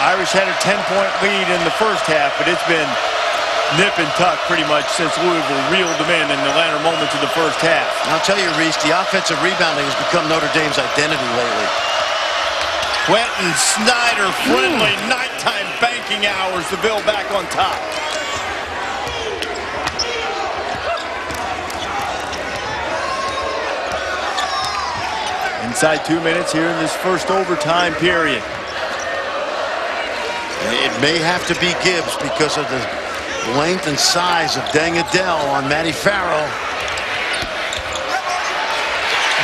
Irish had a 10-point lead in the first half, but it's been nip and tuck pretty much since Louisville reeled them in the latter moments of the first half. I'll tell you, Reese, the offensive rebounding has become Notre Dame's identity lately. Quentin Snyder, friendly nighttime banking hours. The Bill back on top. Inside 2 minutes here in this first overtime period. It may have to be Gibbs because of the length and size of Dangadell on Matty Farrell.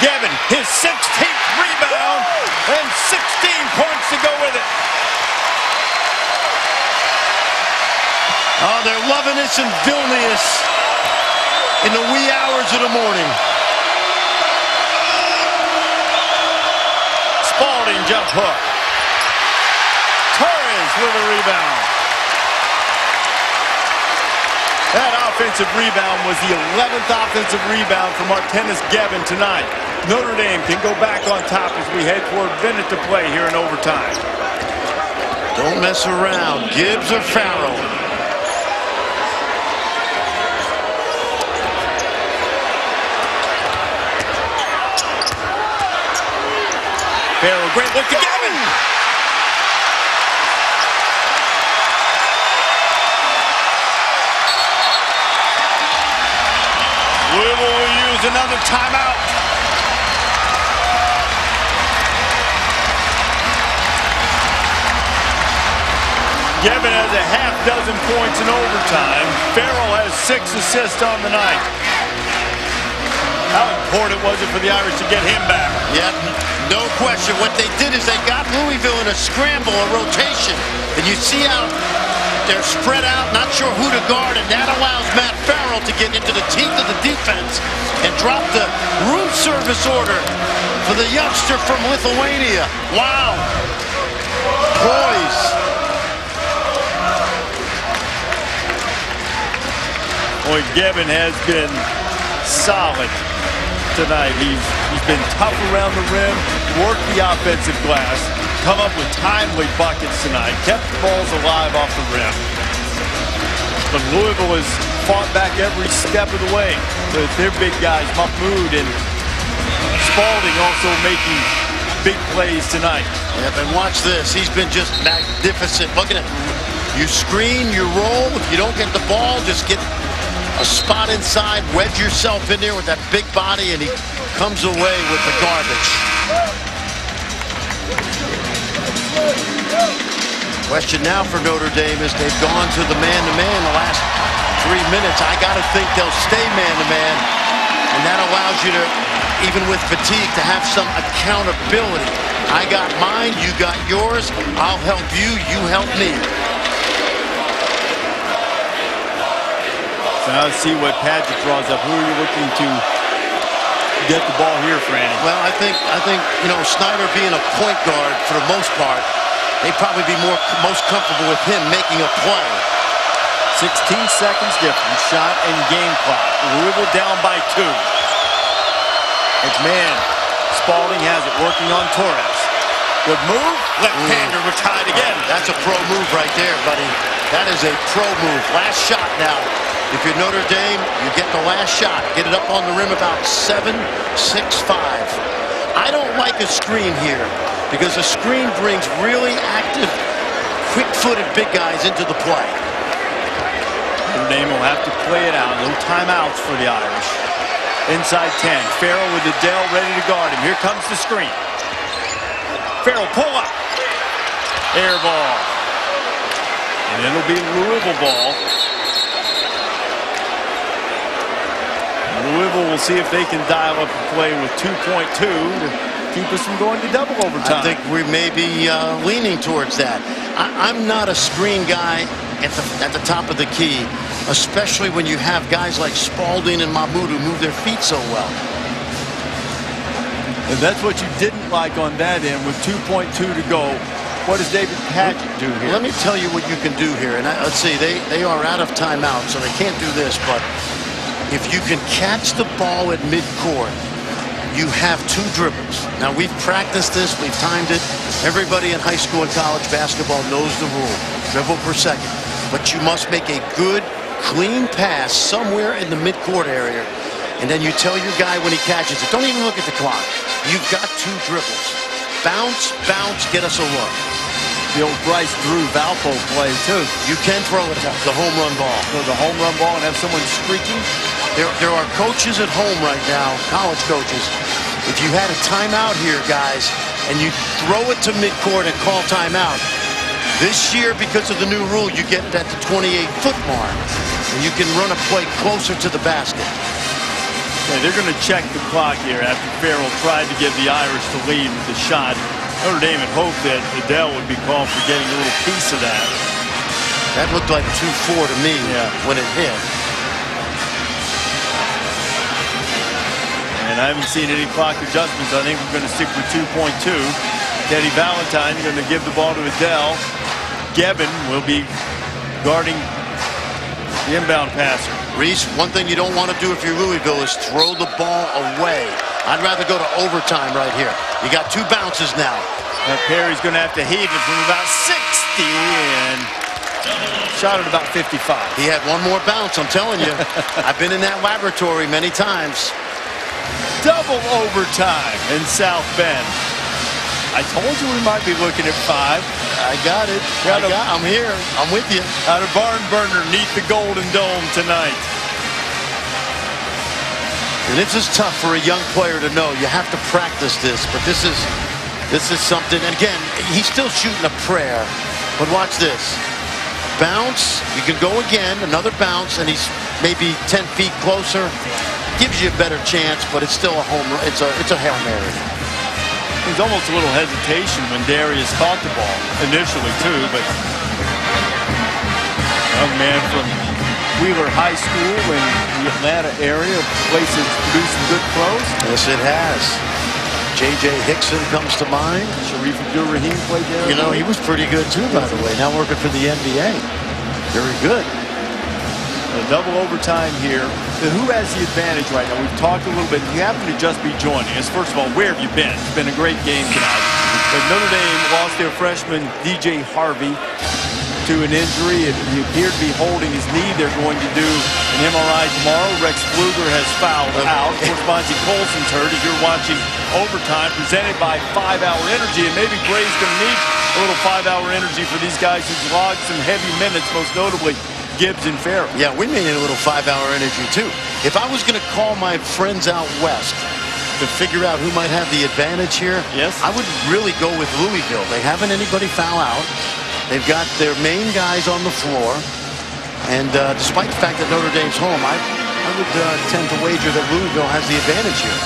Gevin, his 16th rebound and 16 points to go with it. Oh, they're loving this in Vilnius in the wee hours of the morning. Spalding jump hook. Torres with a rebound. That offensive rebound was the 11th offensive rebound for Martinez Gevin tonight. Notre Dame can go back on top as we head toward a minute to play here in overtime. Don't mess around. Gibbs or Farrell? Farrell, great look to Gavin. Louisville will use another timeout. Gavin has a half dozen points in overtime. Farrell has 6 assists on the night. How important was it for the Irish to get him back? Yep, no question. What they did is they got Louisville in a scramble, a rotation. And you see how they're spread out, not sure who to guard, and that allows Matt Farrell to get into the teeth of the defense and drop the room service order for the youngster from Lithuania. Wow. Poise. Boy, Gavin has been solid tonight. He's been tough around the rim, worked the offensive glass, come up with timely buckets tonight, kept the balls alive off the rim. But Louisville has fought back every step of the way with their big guys, Mahmoud and Spalding, also making big plays tonight. Yep, and watch this. He's been just magnificent. Look at it. You screen, you roll. If you don't get the ball, just get a spot inside, wedge yourself in there with that big body, and he comes away with the garbage. Question now for Notre Dame is they've gone to the man-to-man the last 3 minutes. I got to think they'll stay man-to-man, and that allows you to, even with fatigue, to have some accountability. I got mine, you got yours. I'll help you, you help me. So now let's see what Paget draws up. Who are you looking to get the ball here, Franny? Well, I think you know, Snyder being a point guard for the most part, they'd probably be most comfortable with him making a play. 16 seconds difference, shot and game clock. Louisville down by 2. It's man. Spalding has it, working on Torres. Good move. Left-hander retired again. That's a pro move right there, buddy. That is a pro move. Last shot now. If you're Notre Dame, you get the last shot. Get it up on the rim about 7-6-5. I don't like a screen here because a screen brings really active, quick-footed big guys into the play. Notre Dame will have to play it out. No timeouts for the Irish. Inside 10. Farrell with Adele ready to guard him. Here comes the screen. Farrell pull up. Air ball. And it'll be Louisville ball. Louisville will see if they can dial up the play with 2.2 to keep us from going to double overtime. I think we may be leaning towards that. I'm not a screen guy at the top of the key, especially when you have guys like Spalding and Mahmoud who move their feet so well. And that's what you didn't like on that end with 2.2 to go. What does David Paget do here? Let me tell you what you can do here. And let's see, they are out of timeout, so they can't do this, but if you can catch the ball at midcourt, you have 2 dribbles. Now, we've practiced this. We've timed it. Everybody in high school and college basketball knows the rule. Dribble per second. But you must make a good, clean pass somewhere in the midcourt area. And then you tell your guy when he catches it, don't even look at the clock. You've got 2 dribbles. Bounce, bounce, get us a look. The old Bryce Drew Valpo play, too. You can throw it, the home run ball. So the home run ball and have someone streaking. There are coaches at home right now, college coaches. If you had a timeout here, guys, and you throw it to midcourt and call timeout, this year, because of the new rule, you get it at the 28-foot mark, and you can run a play closer to the basket. Okay, they're going to check the clock here after Farrell tried to give the Irish the lead with the shot. Notre Dame had hoped that Adele would be called for getting a little piece of that. That looked like 2-4 to me when it hit. And I haven't seen any clock adjustments. I think we're going to stick with 2.2. Teddy Valentine going to give the ball to Adele. Gavin will be guarding the inbound passer. Reese, one thing you don't want to do if you're Louisville is throw the ball away. I'd rather go to overtime right here. You got 2 bounces now. Perry's going to have to heave it from about 60 and shot at about 55. He had one more bounce, I'm telling you. I've been in that laboratory many times. Double overtime in South Bend. I told you we might be looking at 5. I got it. I'm here. I'm with you. Out of barn burner neath the Golden Dome tonight. And this is tough for a young player to know. You have to practice this, but this is something. And again, he's still shooting a prayer. But watch this. Bounce. You can go again. Another bounce, and he's maybe 10 feet closer. Gives you a better chance, but it's still a home run. It's a Hail Mary. There's almost a little hesitation when Darius caught the ball initially too, but young man from Wheeler High School in the Atlanta area, places produced some good throws. Yes, it has. J.J. Hickson comes to mind. Sharif Abdul-Rahim played there. You know, he was pretty good too, by the way. Now working for the NBA. Very good. A double overtime here. Who has the advantage right now? We've talked a little bit. If you happen to just be joining us, first of all, where have you been? It's been a great game tonight. But Notre Dame lost their freshman DJ Harvey to an injury. He appeared to be holding his knee. They're going to do an MRI tomorrow. Rex Pfluger has fouled out. Of course, Monty Colson's hurt. As you're watching overtime presented by 5-Hour Energy, and maybe Bray's going to need a little 5-Hour Energy for these guys who've logged some heavy minutes, most notably Gibbs and Farrell. Yeah, we may need a little 5-Hour Energy too. If I was going to call my friends out west to figure out who might have the advantage here, yes, I would really go with Louisville. They haven't anybody foul out. They've got their main guys on the floor. And despite the fact that Notre Dame's home, I would tend to wager that Louisville has the advantage here.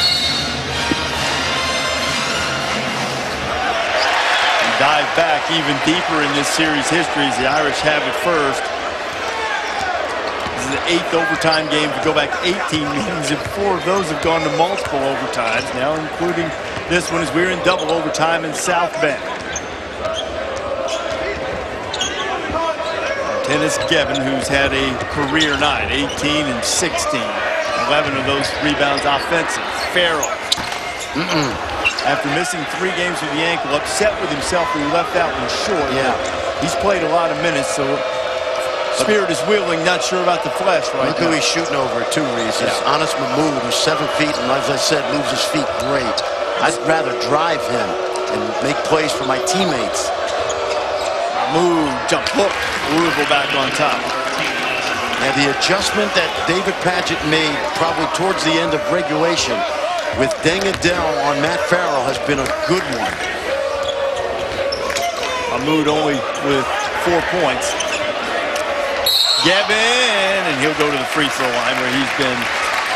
Dive back even deeper in this series history as the Irish have it first. This is the 8th overtime game. If you go back 18 games, and 4 of those have gone to multiple overtimes, now including this one as we're in double overtime in South Bend. Dennis Gevin, who's had a career night, 18 and 16. 11 of those rebounds offensive. Farrell. After missing 3 games with the ankle, upset with himself when he left that one short. Yeah. He's played a lot of minutes, so spirit is willing, not sure about the flesh right Look now. who he's shooting over too, Reese. It's Anas Mahmoud, who's 7 feet, and as I said, moves his feet great. I'd rather drive him and make plays for my teammates. Mahmoud, jump hook. Louisville back on top. And the adjustment that David Padgett made probably towards the end of regulation with Deng Adel on Matt Farrell has been a good one. Mahmoud only with 4 points. Gevin, and he'll go to the free throw line where he's been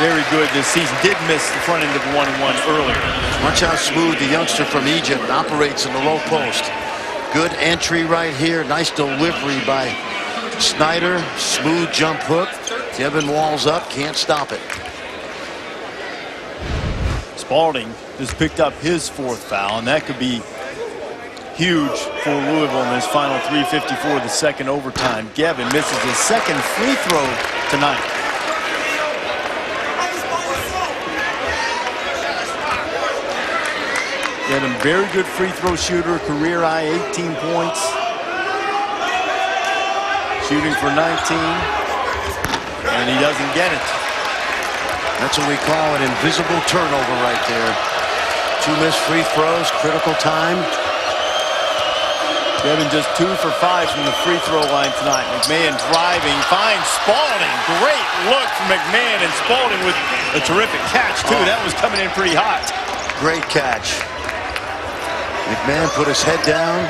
very good this season. Did miss the front end of 1-1 earlier. Watch how smooth the youngster from Egypt operates in the low post. Good entry right here. Nice delivery by Snyder. Smooth jump hook. Gevin walls up. Can't stop it. Spalding has picked up his 4th foul, and that could be huge for Louisville in this final 3:54 of the second overtime. Gevin misses his 2nd free throw tonight. Gevin, very good free throw shooter, career high 18 points. Shooting for 19, and he doesn't get it. That's what we call an invisible turnover right there. 2 missed free throws, critical time. Gevin just 2 for 5 from the free throw line tonight. McMahon driving, finds Spalding. Great look from McMahon, and Spalding with a terrific catch too. That was coming in pretty hot. Great catch. McMahon put his head down.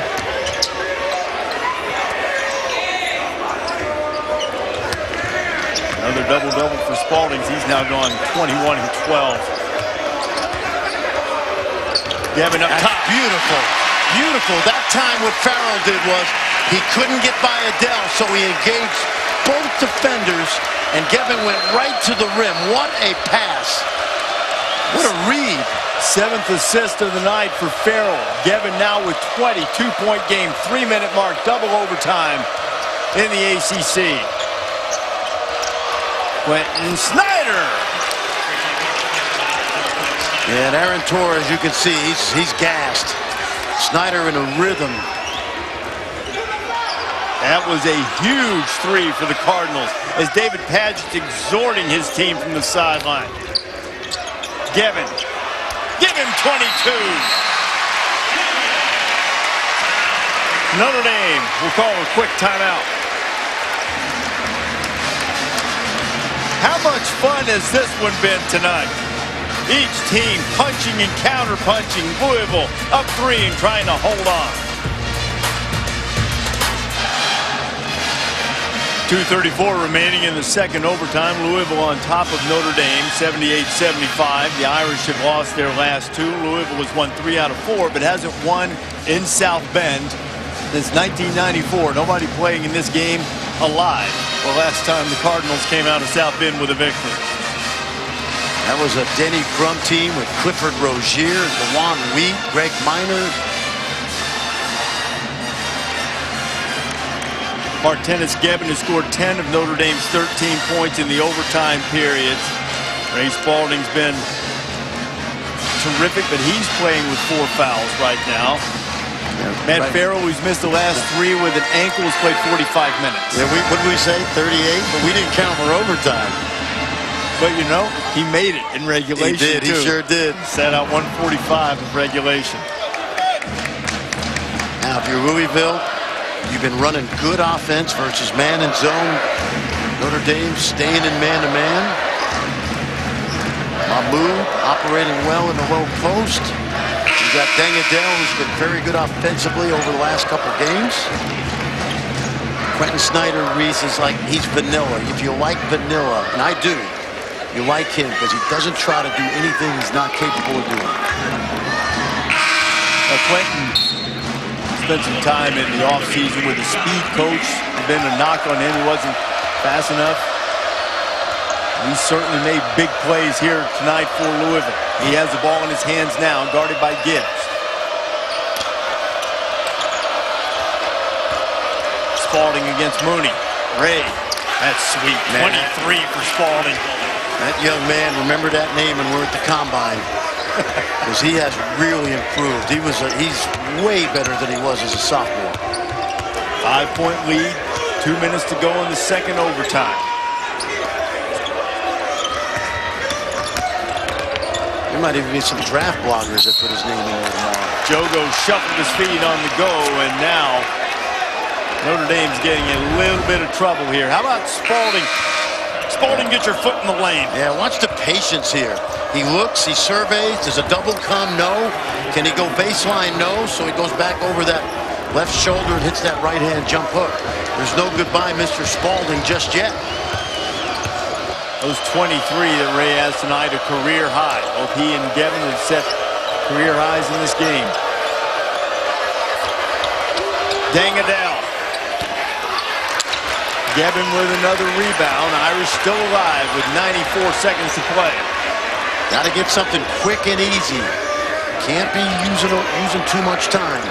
Another double-double for Spalding. He's now gone 21 and 12. Gevin up top. Beautiful. Beautiful. That time what Farrell did was he couldn't get by Adele, so he engaged both defenders, and Gevin went right to the rim. What a pass. What a read. 7th assist of the night for Farrell. Gevin now with 20, 2-point game, 3-minute mark, double overtime in the ACC. Quentin Snyder. Yeah, and Aaron Torres, you can see, he's gassed. Snyder in a rhythm. That was a huge three for the Cardinals as David Padgett's exhorting his team from the sideline. Gavin, give him 22. Notre Dame will call a quick timeout. How much fun has this one been tonight? Each team punching and counter-punching. Louisville up 3 and trying to hold on. 2:34 remaining in the second overtime. Louisville on top of Notre Dame, 78-75. The Irish have lost their last 2. Louisville has won 3 out of 4, but hasn't won in South Bend since 1994. Nobody playing in this game alive. The last time the Cardinals came out of South Bend with a victory. That was a Denny Crum team with Clifford Rozier, DeJuan Wheat, Greg Minor. Martinez Gebben has scored 10 of Notre Dame's 13 points in the overtime periods. Ray Spalding's been terrific, but he's playing with 4 fouls right now. Matt Farrell, who's missed the last 3 with an ankle, has played 45 minutes. Yeah, what did we say? 38? But we didn't count for overtime. But, you know, he made it in regulation, He did. too. He sure did. Set out 145 of regulation. Now, if you're Louisville, you've been running good offense versus man and zone. Notre Dame staying in man-to-man. Mahmoud operating well in the low post. You got Dangadell, who's been very good offensively over the last couple games. Quentin Snyder, Reese, is like, he's vanilla. If you like vanilla, and I do, you like him because he doesn't try to do anything he's not capable of doing. Quentin spent some time in the offseason with the speed coach. There's been a knock on him. He wasn't fast enough. He certainly made big plays here tonight for Louisville. He has the ball in his hands now, guarded by Gibbs. Spalding against Mooney. Ray, that's sweet. 23 for Spalding. That young man, remember that name when we're at the Combine. Because he has really improved. He's way better than he was as a sophomore. 5-point lead, 2 minutes to go in the second overtime. There might even be some draft bloggers that put his name in there tomorrow. Jogo shuffled his feet on the go, and now Notre Dame's getting a little bit of trouble here. How about Spalding? Spalding, get your foot in the lane. Yeah, watch the patience here. He looks, he surveys. Does a double come? No. Can he go baseline? No. So he goes back over that left shoulder and hits that right-hand jump hook. There's no goodbye, Mr. Spalding, just yet. Those 23 that Ray has tonight, a career high. Both he and Gavin have set career highs in this game. Dangadell. Gavin with another rebound. Irish still alive with 94 seconds to play. Got to get something quick and easy. Can't be using too much time.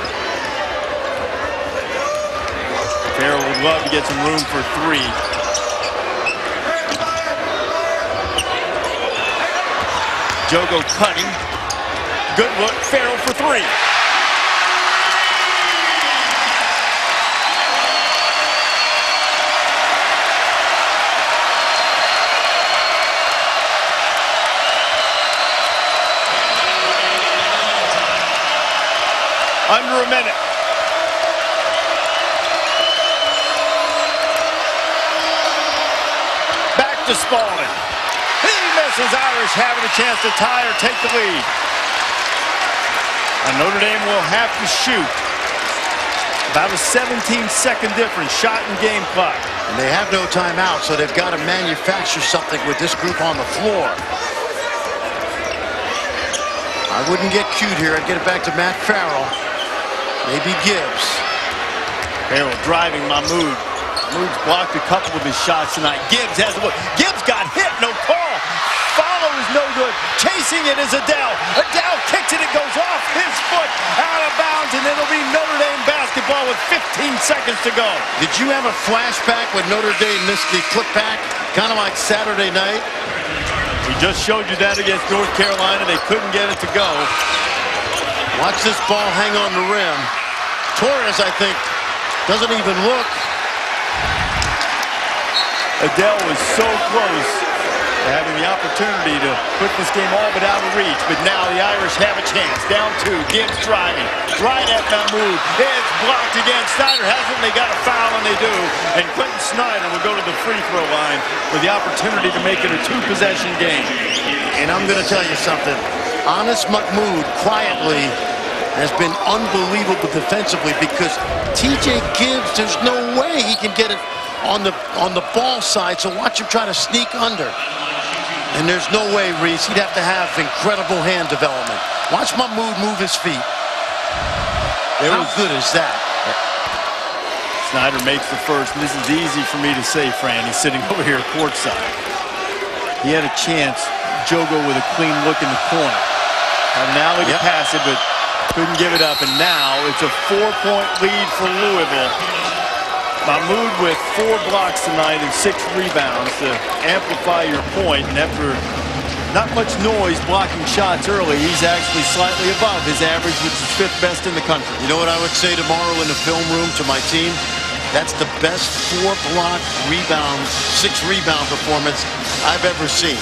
Farrell would love to get some room for 3. Jogo cutting. Good look. Farrell for 3. Under a minute. Back to Spalding. He misses. Irish having a chance to tie or take the lead. And Notre Dame will have to shoot. About a 17-second difference. Shot and game clock. And they have no timeout, so they've got to manufacture something with this group on the floor. I wouldn't get cute here. I'd get it back to Matt Farrell. Maybe Gibbs. Farrell driving Mahmoud. Mahmoud's blocked a couple of his shots tonight. Gibbs has the look. Gibbs got hit. No call. Follow is no good. Chasing it is Adele. Adele kicks it. It goes off his foot. Out of bounds. And it'll be Notre Dame basketball with 15 seconds to go. Did you have a flashback when Notre Dame missed the putback? Kind of like Saturday night? We just showed you that against North Carolina. They couldn't get it to go. Watch this ball hang on the rim. Torres, I think, doesn't even look. Adele was so close to having the opportunity to put this game all but out of reach. But now the Irish have a chance. Down 2. Gibbs driving. Right at Mahmoud. It's blocked again. Snyder hasn't. They got a foul, and they do. And Quentin Snyder will go to the free throw line with the opportunity to make it a 2-possession game. And I'm going to tell you something. Honest Mahmoud quietly has been unbelievable defensively because TJ Gibbs, there's no way he can get it on the ball side, so watch him try to sneak under. And there's no way, Reese, he'd have to have incredible hand development. Watch Mahmoud move his feet. How good is that? Snyder makes the first, and this is easy for me to say, Fran. He's sitting over here courtside. He had a chance. Jogo with a clean look in the corner. Now he could pass it, but couldn't give it up. And now it's a 4-point lead for Louisville. Mahmoud with 4 blocks tonight and 6 rebounds to amplify your point. And after not much noise blocking shots early, he's actually slightly above his average, which is 5th best in the country. You know what I would say tomorrow in the film room to my team? That's the best 4-block rebound, 6-rebound performance I've ever seen.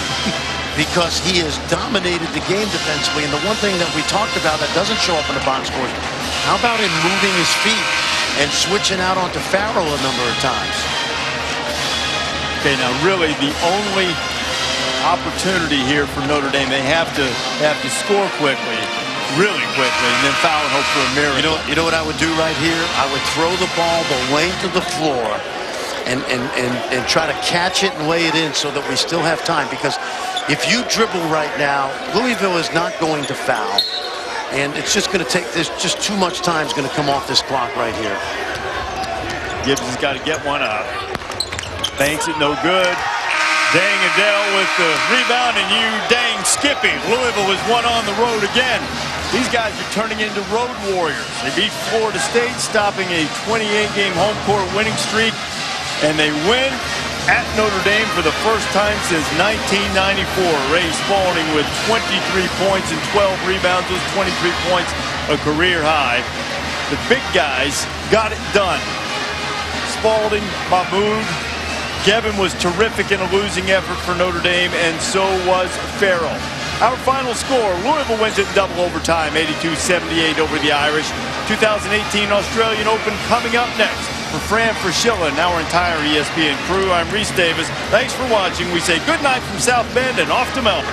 Because he has dominated the game defensively. And the one thing that we talked about that doesn't show up in the box scores, how about him moving his feet and switching out onto Farrell a number of times? Okay, now really the only opportunity here for Notre Dame, they have to score quickly, really quickly, and then foul and hope for a miracle. You know what I would do right here? I would throw the ball the length of the floor and try to catch it and lay it in so that we still have time. Because if you dribble right now, Louisville is not going to foul. And it's just going to take, there's just too much time is going to come off this clock right here. Gibbs has got to get one up. Banks it, no good. Dang Adele with the rebound, and you dang Skippy. Louisville has won on the road again. These guys are turning into road warriors. They beat Florida State, stopping a 28-game home court winning streak, and they win at Notre Dame for the first time since 1994. Ray Spalding with 23 points and 12 rebounds. Those 23 points, a career high. The big guys got it done. Spalding, Mahmoud, Gevin was terrific in a losing effort for Notre Dame, and so was Farrell. Our final score, Louisville wins it in double overtime, 82-78 over the Irish. 2018 Australian Open coming up next. For Fran Fraschilla and our entire ESPN crew, I'm Reese Davis. Thanks for watching. We say good night from South Bend and off to Melbourne.